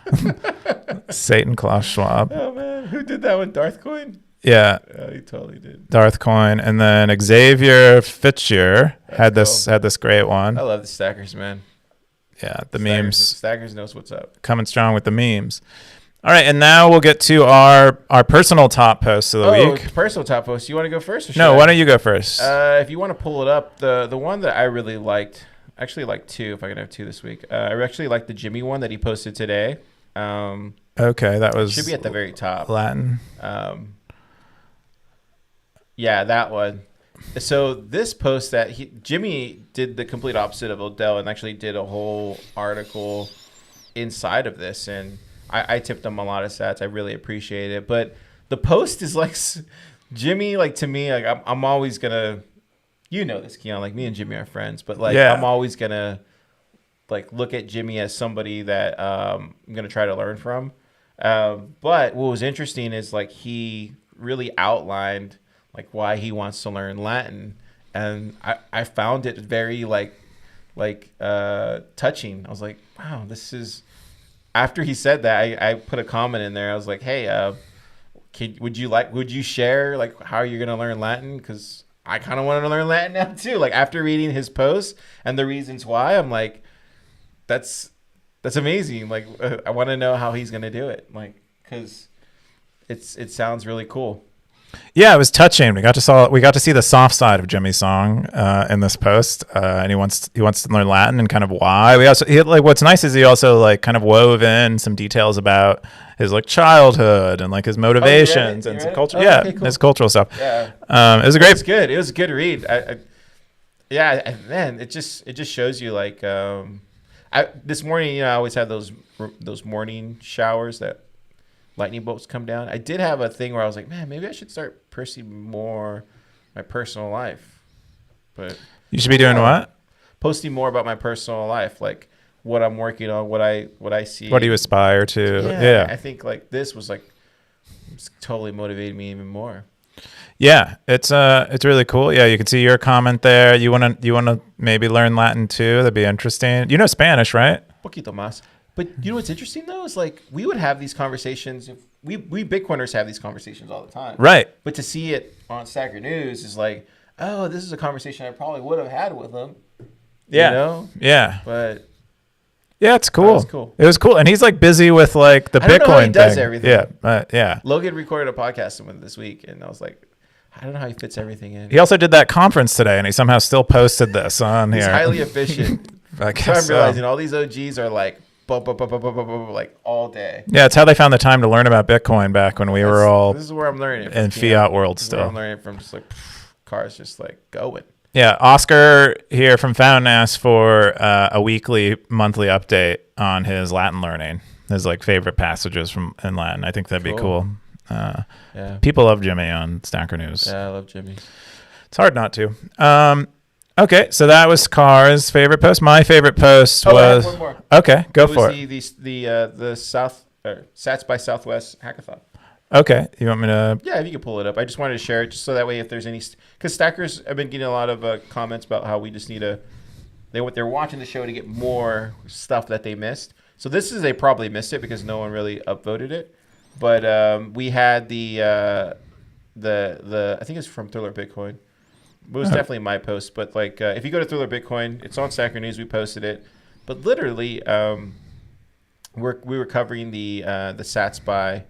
Satan Klaus Schwab. Oh man, who did that one? Darth Coin? Yeah. Oh, he totally did. Darth Coin, and then Xavier Fitchier had this great one. I love the stackers, man. Yeah, the memes. Stackers knows what's up. Coming strong with the memes. All right, and now we'll get to our personal top posts of the week. Personal top posts. You want to go first? Or no, why don't you go first? If you want to pull it up, the one that I really liked, actually like two, if I can have two this week. I actually liked the Jimmy one that he posted today. Okay, that was... Should be at the very top. Latin. Yeah, that one. So this post that Jimmy did the complete opposite of Odell and actually did a whole article inside of this, and I tipped him a lot of sats. I really appreciate it. But the post is like Jimmy, like to me, like I'm always gonna, you know this, Keyan, like me and Jimmy are friends, but like I'm always gonna like look at Jimmy as somebody that I'm gonna try to learn from. But what was interesting is like he really outlined like why he wants to learn Latin, and I found it very touching. I was like, wow, this is. After he said that, I put a comment in there. I was like, hey, would you share like how you're gonna learn Latin? Because I kind of wanted to learn Latin now too. Like after reading his post and the reasons why, I'm like, that's amazing. Like I want to know how he's gonna do it. Like because it sounds really cool. Yeah, it was touching. We got to see the soft side of Jimmy's song in this post, and he wants to learn Latin and kind of why. What's nice is he also like kind of wove in some details about his like childhood and like his motivations and some culture. Yeah, okay, cool. His cultural stuff. Yeah, it was a great. It's good. It was a good read. Yeah, and then it just shows you like this morning. I always have those morning showers that lightning bolts come down. I did have a thing where I was like, man, maybe I should start posting more my personal life. But you should be doing what? Posting more about my personal life, like what I'm working on, what I see. What do you aspire to? Yeah. I think like this was like totally motivated me even more. Yeah, it's really cool. Yeah, you can see your comment there. You wanna maybe learn Latin too? That'd be interesting. You know Spanish, right? Poquito más. But you know what's interesting though is like we would have these conversations. If we Bitcoiners have these conversations all the time, right? But to see it on Stacker News is like, oh, this is a conversation I probably would have had with them. Yeah, you know? Yeah. But yeah, it's cool. Cool. It was cool, and he's like busy with like the Bitcoin don't know how he thing. Does everything. Yeah. Logan recorded a podcast with him this week, and I was like, I don't know how he fits everything in. He also did that conference today, and he somehow still posted this on here. He's highly efficient. I guess I'm realizing all these OGs are like. Like all day. Yeah, it's how they found the time to learn about Bitcoin back when we were all. This is where I'm learning in fiat world still. I'm learning from just like cars just like going. Yeah, Oscar here from Fountain asked for a monthly update on his Latin learning, his like favorite passages in Latin. I think that'd be cool. Yeah, people love Jimmy on Stacker News. Yeah, I love Jimmy. It's hard not to. Okay, so that was Car's favorite post. My favorite post was one more. Okay, go for it. The Sats by Southwest hackathon. Okay, you want me to? Yeah, if you can pull it up. I just wanted to share it just so that way if there's any, because stackers have been getting a lot of comments about how we just need they're watching the show to get more stuff that they missed. So they probably missed it because no one really upvoted it. But we had the I think it's from Thriller Bitcoin. It was definitely my post, but like if you go to Thriller Bitcoin, it's on Stacker News. We posted it, but literally, we were covering the Sats by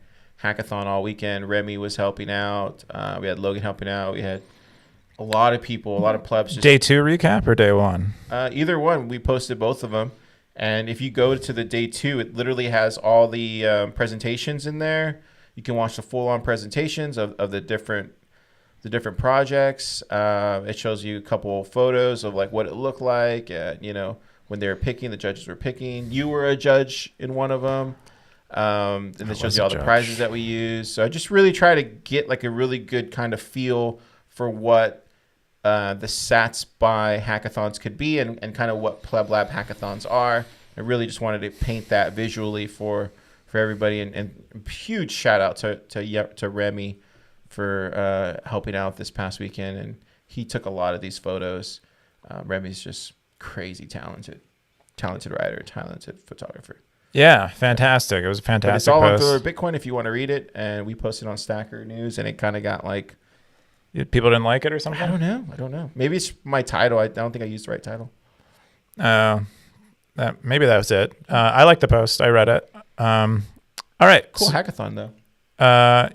hackathon all weekend. Remy was helping out. We had Logan helping out. We had a lot of people, a lot of plebs. Day 2 recap or day 1? Either one. We posted both of them, and if you go to the day 2, it literally has all the presentations in there. You can watch the full-on presentations of the different projects. It shows you a couple of photos of like what it looked like. When they were picking, the judges were picking. You were a judge in one of them. And it shows you all the prizes that we use. So I just really try to get like a really good kind of feel for what the Sats by hackathons could be and kind of what Pleb Lab hackathons are. I really just wanted to paint that visually for everybody. And huge shout out to Remy for helping out this past weekend, and he took a lot of these photos. Remy's just crazy talented writer, talented photographer. Yeah, fantastic. It was a fantastic But it's all post. on Thriller Bitcoin if you want to read it, and we posted on Stacker News, and it kind of got like... People didn't like it or something? I don't know. Maybe it's my title. I don't think I used the right title. Maybe that was it. I liked the post. I read it. All right. Cool hackathon, though.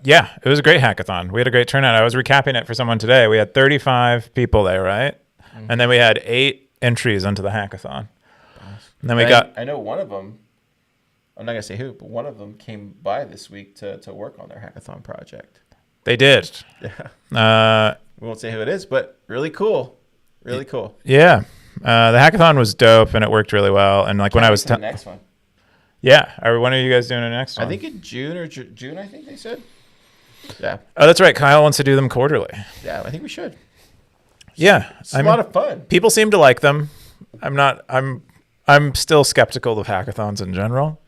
Yeah, it was a great hackathon. We had a great turnout. I was recapping it for someone today. We had 35 people there, right? Mm-hmm. And then we had 8 entries into the hackathon. And then I know one of them, I'm not going to say who, but one of them came by this week to work on their hackathon project. They did. Yeah. We won't say who it is, but really cool. Really cool. Yeah. The hackathon was dope and it worked really well. And like when I was the next one. Yeah. When are you guys doing the next one? I think in June or June, I think they said. Yeah. Oh, that's right. Kyle wants to do them quarterly. Yeah, I think we should. Yeah. It's a lot of fun. People seem to like them. I'm still skeptical of hackathons in general,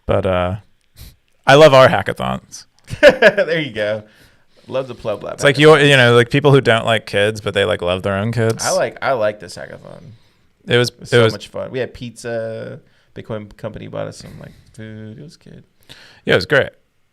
but I love our hackathons. There you go. Love the Pleb Lab. It's like like people who don't like kids, but they like love their own kids. I like this hackathon. It was so much fun. We had pizza. Bitcoin company bought us some like food. It was good. Yeah, it was great.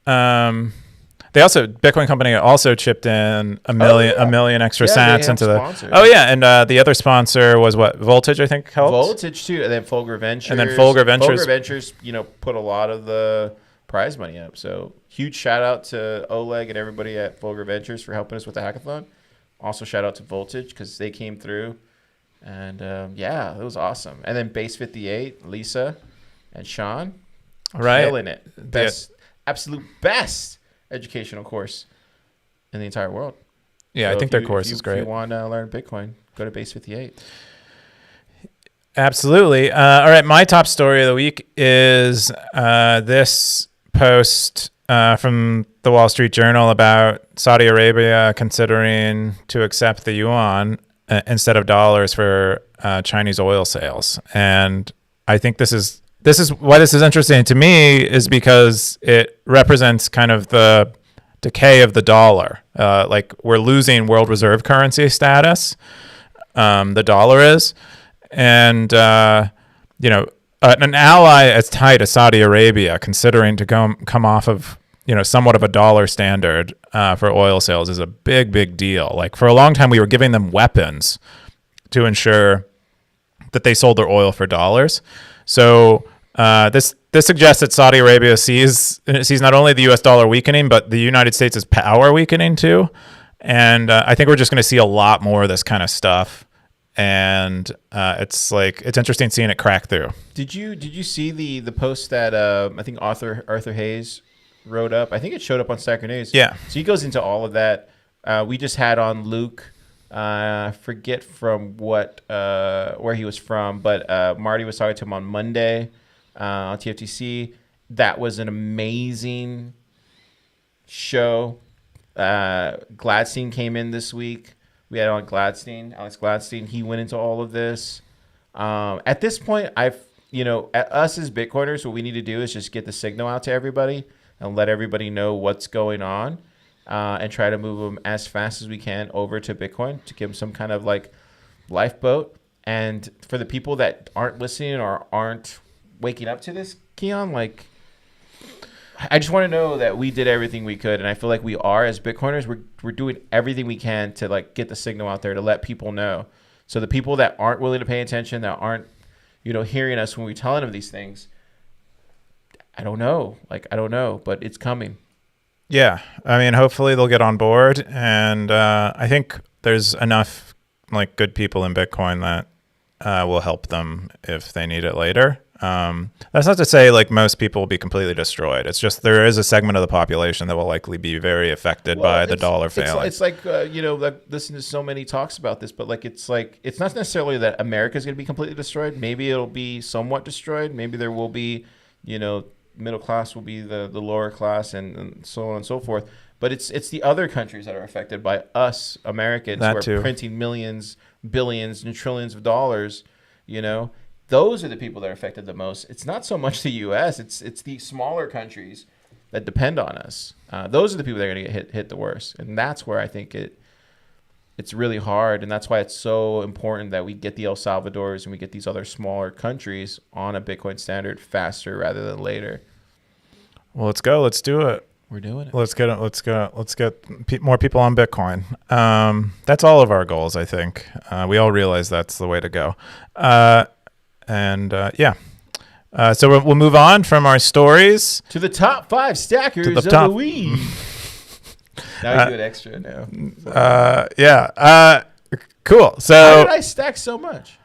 Bitcoin company also chipped in a million extra sats into the. Oh yeah, and the other sponsor was what? Voltage, I think helped. Voltage too, and then Fulgur Ventures. Fulgur Ventures, put a lot of the prize money up. So huge shout out to Oleg and everybody at Vulgar Ventures for helping us with the hackathon. Also shout out to Voltage because they came through. And yeah, it was awesome. And then Base 58, Lisa and Sean, killing it. Absolute best educational course in the entire world. Yeah, so I think their course is great. If you want to learn Bitcoin, go to Base 58. Absolutely. All right, my top story of the week is this post from the Wall Street Journal about Saudi Arabia considering to accept the yuan instead of dollars for Chinese oil sales. And I think this is why this is interesting to me is because it represents kind of the decay of the dollar. Like we're losing world reserve currency status. The dollar is. And, you know, an ally as tight as Saudi Arabia considering to come off of, you know, somewhat of a dollar standard for oil sales is a big deal. Like for a long time, we were giving them weapons to ensure that they sold their oil for dollars. So this suggests that Saudi Arabia sees not only the U.S. dollar weakening, but the United States' power weakening too. And I think we're just going to see a lot more of this kind of stuff. And it's interesting seeing it crack through. Did you see the post that I think Arthur Hayes wrote up? I think it showed up on Stacker News. Yeah. So he goes into all of that. We just had on Luke. Forget from what where he was from, but Marty was talking to him on Monday on TFTC. That was an amazing show. Gladstein came in this week. We had on Alex Gladstein. He went into all of this. At this point, at us as Bitcoiners, what we need to do is just get the signal out to everybody and let everybody know what's going on, and try to move them as fast as we can over to Bitcoin to give them some kind of like lifeboat. And for the people that aren't listening or aren't waking up to this, Keyan, like, I just want to know that we did everything we could, and I feel like we are as Bitcoiners. We're doing everything we can to like get the signal out there to let people know. So the people that aren't willing to pay attention, that aren't, hearing us when we're telling them these things, I don't know, but it's coming. Yeah, I mean, hopefully they'll get on board, and I think there's enough like good people in Bitcoin that will help them if they need it later. That's not to say like most people will be completely destroyed. It's just there is a segment of the population that will likely be very affected by the dollar failing. It's like like listen to so many talks about this, but it's not necessarily that America is going to be completely destroyed. Maybe it'll be somewhat destroyed. Maybe there will be, middle class will be the lower class and so on and so forth. But it's the other countries that are affected by us Americans who are printing millions, billions, and trillions of dollars. Those are the people that are affected the most. It's not so much the U.S. It's the smaller countries that depend on us. Those are the people that are going to get hit the worst. And that's where I think it's really hard. And that's why it's so important that we get the El Salvadors and we get these other smaller countries on a Bitcoin standard faster rather than later. Well, let's go. Let's do it. We're doing it. Let's get more people on Bitcoin. That's all of our goals, I think. We all realize that's the way to go. So we'll move on from our stories to the top 5 stackers of the week. Now you do it extra now. Cool. So how did I stack so much?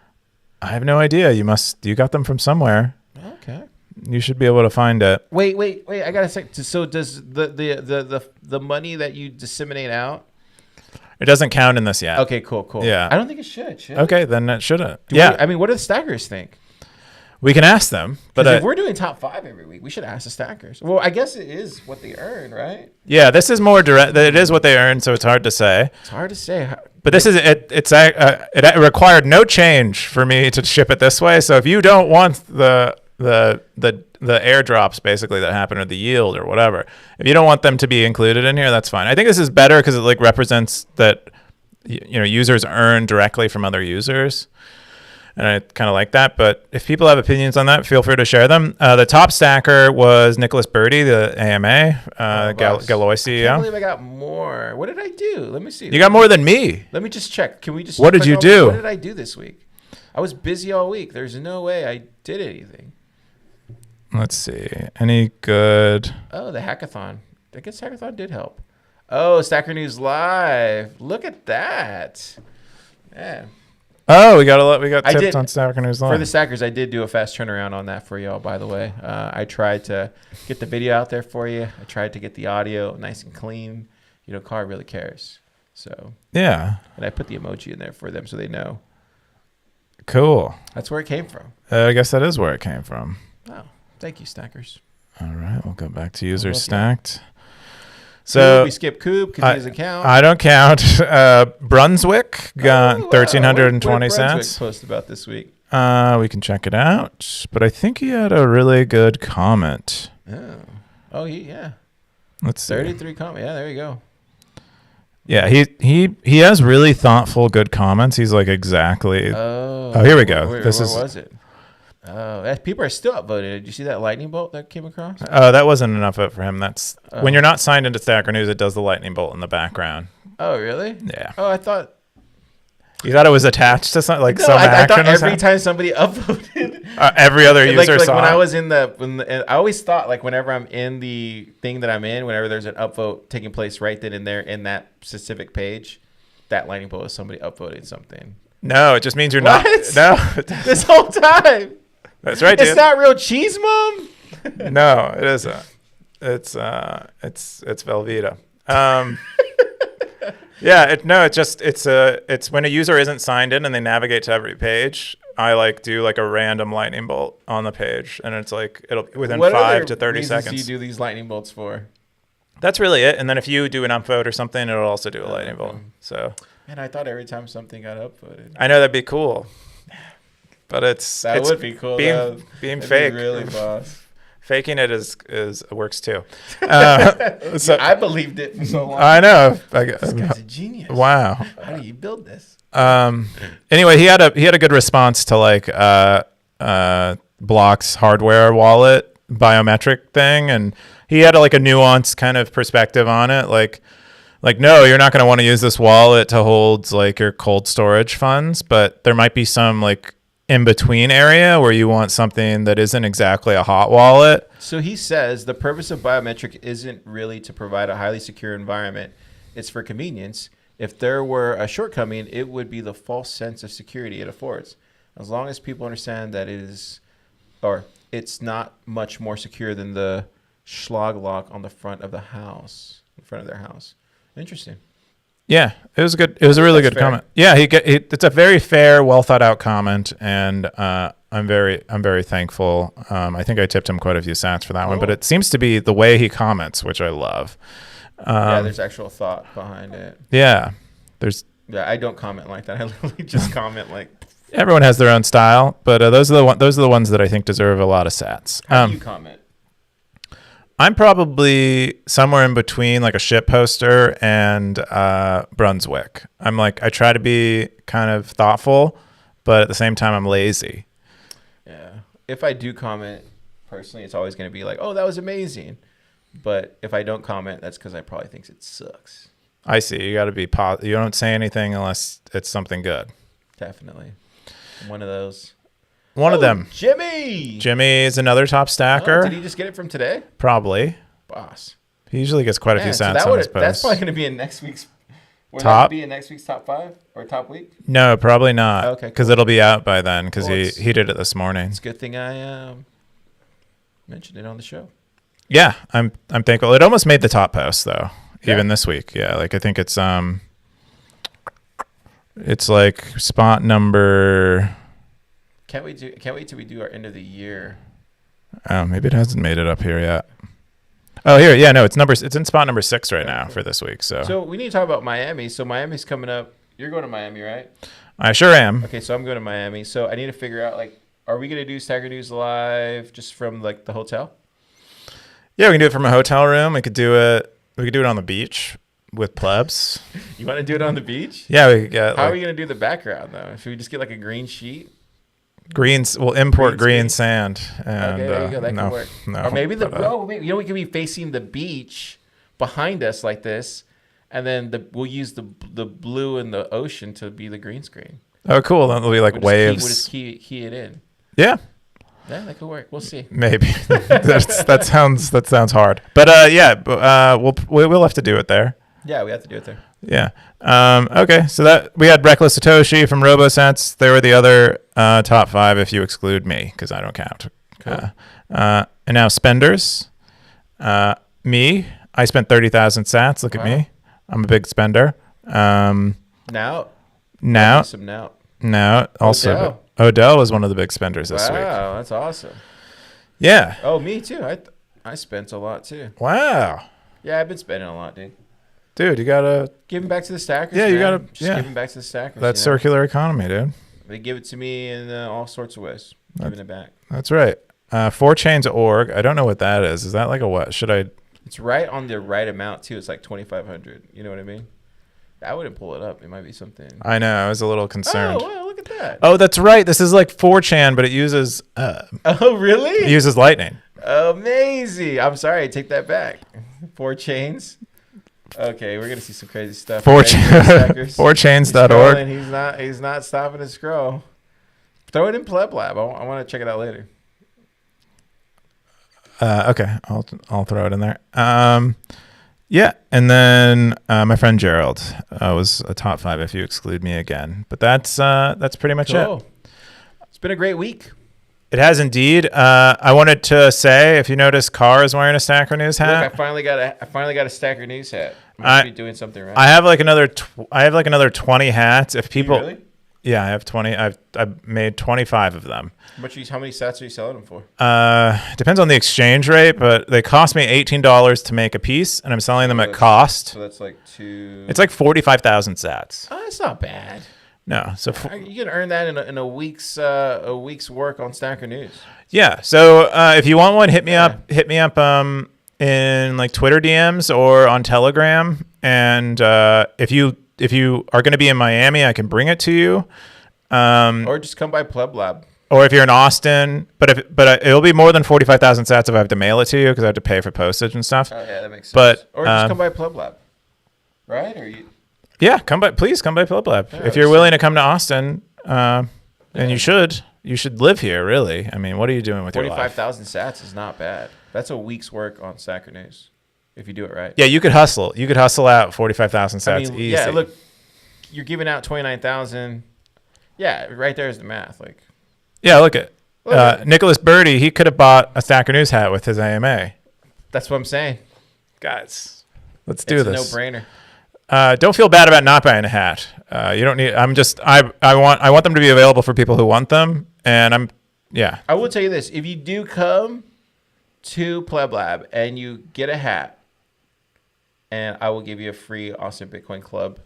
I have no idea. You got them from somewhere. Okay. You should be able to find it. Wait. I gotta say. So does the money that you disseminate out? It doesn't count in this yet. Okay, cool. Yeah. I don't think it should. Okay, then it shouldn't. What do the stackers think? We can ask them. But if we're doing top 5 every week, we should ask the stackers. Well, I guess it is what they earn, right? Yeah, this is more direct. It is what they earn, so it's hard to say. It's hard to say. But this is it. It required no change for me to ship it this way. So if you don't want the airdrops basically that happen, or the yield or whatever, if you don't want them to be included in here, that's fine. I think this is better because it like represents that users earn directly from other users, and I kind of like that. But if people have opinions on that, feel free to share them. The top stacker was Nicholas Birdie, the AMA Galloy CEO. I can't believe I got more. What did I do? Let me see. You got more than me. Let me just check. Can we just? What did you do? What did I do this week? I was busy all week. There's no way I did anything. Let's see. Any good? Oh, the hackathon. I guess hackathon did help. Oh, Stacker News Live. Look at that. Yeah. Oh, we got tipped on Stacker News Live. For the Stackers, I did do a fast turnaround on that for y'all, by the way. I tried to get the video out there for you. I tried to get the audio nice and clean. Car really cares. So yeah. And I put the emoji in there for them so they know. Cool. That's where it came from. I guess that is where it came from. Oh, thank you, Stackers. All right, we'll go back to users stacked. You. So we skip Coop because he doesn't count. I don't count. Brunswick got $1,320. What did Brunswick post about this week? We can check it out, but I think he had a really good comment. Yeah. Let's see. 33 comments. Yeah, there you go. Yeah, he has really thoughtful, good comments. He's like exactly. Oh, here we go. Where was it? Oh, people are still upvoted. Did you see that lightning bolt that came across? Oh, that wasn't enough vote for him. That's when you're not signed into Stacker News, it does the lightning bolt in the background. Oh, really? Yeah. Oh, I thought. You thought it was attached to some I thought every time somebody upvoted, every other user saw. When I was I always thought like whenever I'm in the thing that I'm in, whenever there's an upvote taking place right then and there in that specific page, that lightning bolt is somebody upvoted something. No, it just means you're what? not. No, this whole time. That's right, dude. It's not real cheese, Mom. No, it isn't. It's Velveeta. Yeah, it's when a user isn't signed in and they navigate to every page. I do a random lightning bolt on the page, and it's it'll within 5 to 30 seconds. What do you do these lightning bolts for? That's really it. And then if you do an upvote or something, it'll also do a lightning bolt. So. Man, I thought every time something got upvoted. I know that'd be cool. But that would be cool. Being fake. Be really, boss. Faking it is works too. So I believed it for so long. I know. This guy's a genius. Wow. How do you build this? Anyway, he had a good response to Block's hardware wallet biometric thing, and he had a nuanced kind of perspective on it. No, you're not going to want to use this wallet to hold your cold storage funds, but there might be some in between area where you want something that isn't exactly a hot wallet. So he says the purpose of biometric isn't really to provide a highly secure environment. It's for convenience. If there were a shortcoming, it would be the false sense of security it affords. As long as people understand that it's not much more secure than the Schlag lock on the front of their house. Interesting. Yeah, it was good. It was a really good comment. Yeah, it's a very fair, well thought out comment, and I'm very thankful. I think I tipped him quite a few sats for that one, but it seems to be the way he comments, which I love. There's actual thought behind it. Yeah, I don't comment like that. I literally just comment Everyone has their own style, but those are the ones that I think deserve a lot of sats. How do you comment? I'm probably somewhere in between a shit poster and Brunswick. I try to be kind of thoughtful, but at the same time I'm lazy. Yeah. If I do comment personally, it's always going to be oh, that was amazing. But if I don't comment, that's because I probably think it sucks. I see. You got to be positive. You don't say anything unless it's something good. Definitely. One of those. One of them. Jimmy is another top stacker. Did he just get it from today? Probably. Boss. He usually gets quite a few sats on his posts. That's probably going to be in next week's top. Be in next week's top 5 or top week? No, probably not. Okay, because it'll be out by then. Because he did it this morning. It's a good thing I mentioned it on the show. Yeah, I'm thankful. It almost made the top post though, even this week. Yeah, I think it's spot number. Can't wait till we do our end of the year. Oh, maybe it hasn't made it up here yet. Oh, here, yeah, no, it's in spot number 6 right now for this week. So we need to talk about Miami. So Miami's coming up. You're going to Miami, right? I sure am. Okay, so I'm going to Miami. So I need to figure out are we gonna do Stacker News Live just from the hotel? Yeah, we can do it from a hotel room. We could do it on the beach with plebs. You want to do it on the beach? Yeah, we could get. How are we gonna do the background though? Should we just get a green sheet? We'll import green sand. And, okay, there you go. That could work. No, or maybe we could be facing the beach behind us like this, and then we'll use the blue in the ocean to be the green screen. Oh, cool. Then it'll be waves. We'll just key it in. Yeah. Yeah, that could work. We'll see. Maybe that sounds hard. But we'll have to do it there. Yeah, we have to do it there. Yeah. Okay. So that we had Reckless Satoshi from RoboSense. They were the other top 5 if you exclude me because I don't count. Cool. And now spenders. Me. I spent 30,000 sats. Look at me. I'm a big spender. Now. Some now. Now also Odell was one of the big spenders this week. Wow, that's awesome. Yeah. Oh, me too. I spent a lot too. Wow. Yeah, I've been spending a lot, dude. Dude, you gotta giving back to the stackers. Yeah, you man. gotta. Just giving back to the stackers. That's circular economy, dude. They give it to me in all sorts of ways. Giving it back. That's right. 4chains.org. I don't know what that is. Is that like a what? Should I? It's right on the right amount too. It's like 2,500. You know what I mean? I wouldn't pull it up. It might be something. I know. I was a little concerned. Oh, wow, look at that. Oh, that's right. This is like 4chan, but it uses. Oh, really? It uses Lightning. Amazing. I'm sorry. Take that back. 4chains. Okay, we're gonna see some crazy stuff. 4chains.org. He's not stopping to scroll. Throw it in Pleb Lab. I want to check it out later. Okay, I'll throw it in there. Yeah, and then my friend Gerald was a top 5 if you exclude me again. But that's pretty much it. It's been a great week. It has indeed. I wanted to say, if you notice, Car is wearing a Stacker News hat. Look, I finally got a Stacker News hat. Must be doing something right. I have like another 20 hats. If people, really? Yeah, I have 20. I've made 25 of them. How many sats are you selling them for? Depends on the exchange rate, but they cost me $18 to make a piece, and I'm selling them at cost. So that's like It's like 45,000 sats. Oh, that's not bad. No, so you can earn that in a week's work on Stacker News. Yeah. So if you want one, hit me up. Hit me up in like Twitter DMs or on Telegram. And if you are going to be in Miami, I can bring it to you. Or just come by Pleb Lab. Or if you're in Austin, but it'll be more than 45,000 sats if I have to mail it to you because I have to pay for postage and stuff. Oh yeah, that makes sense. Or just come by Pleb Lab, right? Or you. Yeah, please come by Pleb Lab. If you're willing to come to Austin, and you should live here, really. I mean, what are you doing with your life? 45,000 sats is not bad. That's a week's work on Stacker News, if you do it right. Yeah, you could hustle. You could hustle out 45,000 sats easy. Yeah, look, you're giving out 29,000. Yeah, right there is the math. Like, yeah, look at Nicholas Birdie. He could have bought a Stacker News hat with his AMA. That's what I'm saying, guys. Let's do this. It's a no-brainer. Don't feel bad about not buying a hat. You don't need. I want them to be available for people who want them, and I will tell you this: if you do come to Pleb Lab and you get a hat, and I will give you a free Austin Bitcoin Club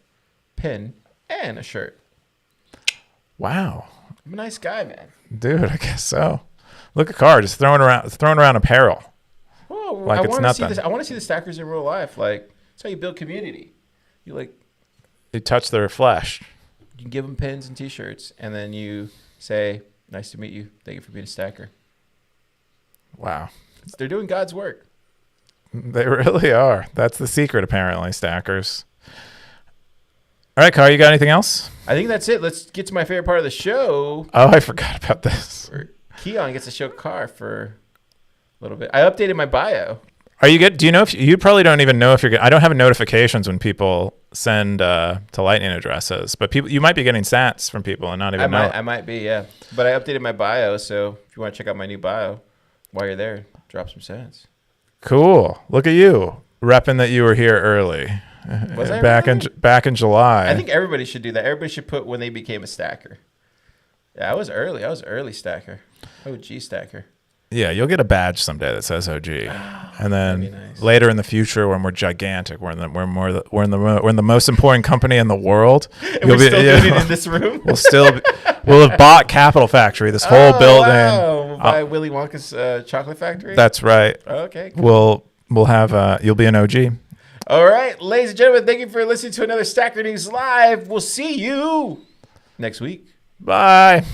pin and a shirt. Wow, I'm a nice guy, man. Dude, I guess so. Look at Car just throwing around apparel. Well, like it's nothing. I want to see the stackers in real life. Like that's how you build community. You touch their flesh. You can give them pins and T-shirts, and then you say, "Nice to meet you. Thank you for being a stacker." Wow, they're doing God's work. They really are. That's the secret, apparently, stackers. All right, Car, you got anything else? I think that's it. Let's get to my favorite part of the show. Oh, I forgot about this. Keyan gets to show Car for a little bit. I updated my bio. Are you good? Do you know if you probably don't even know if you're good? I don't have notifications when people send to Lightning addresses, but you might be getting sats from people and not even know. I might be, yeah. But I updated my bio, so if you want to check out my new bio while you're there, drop some sats. Cool. Look at you repping that you were here early. Was I back in July? I think everybody should do that. Everybody should put when they became a stacker. Yeah, I was early. I was early stacker. OG stacker. Yeah, you'll get a badge someday that says OG, and then later in the future, when we're gigantic, we're in the most important company in the world. And we're still doing it in this room. We'll have bought Capital Factory, this whole building. Wow. We'll buy Willy Wonka's chocolate factory. That's right. Okay. Cool. We'll have you'll be an OG. All right, ladies and gentlemen, thank you for listening to another Stacker News Live. We'll see you next week. Bye.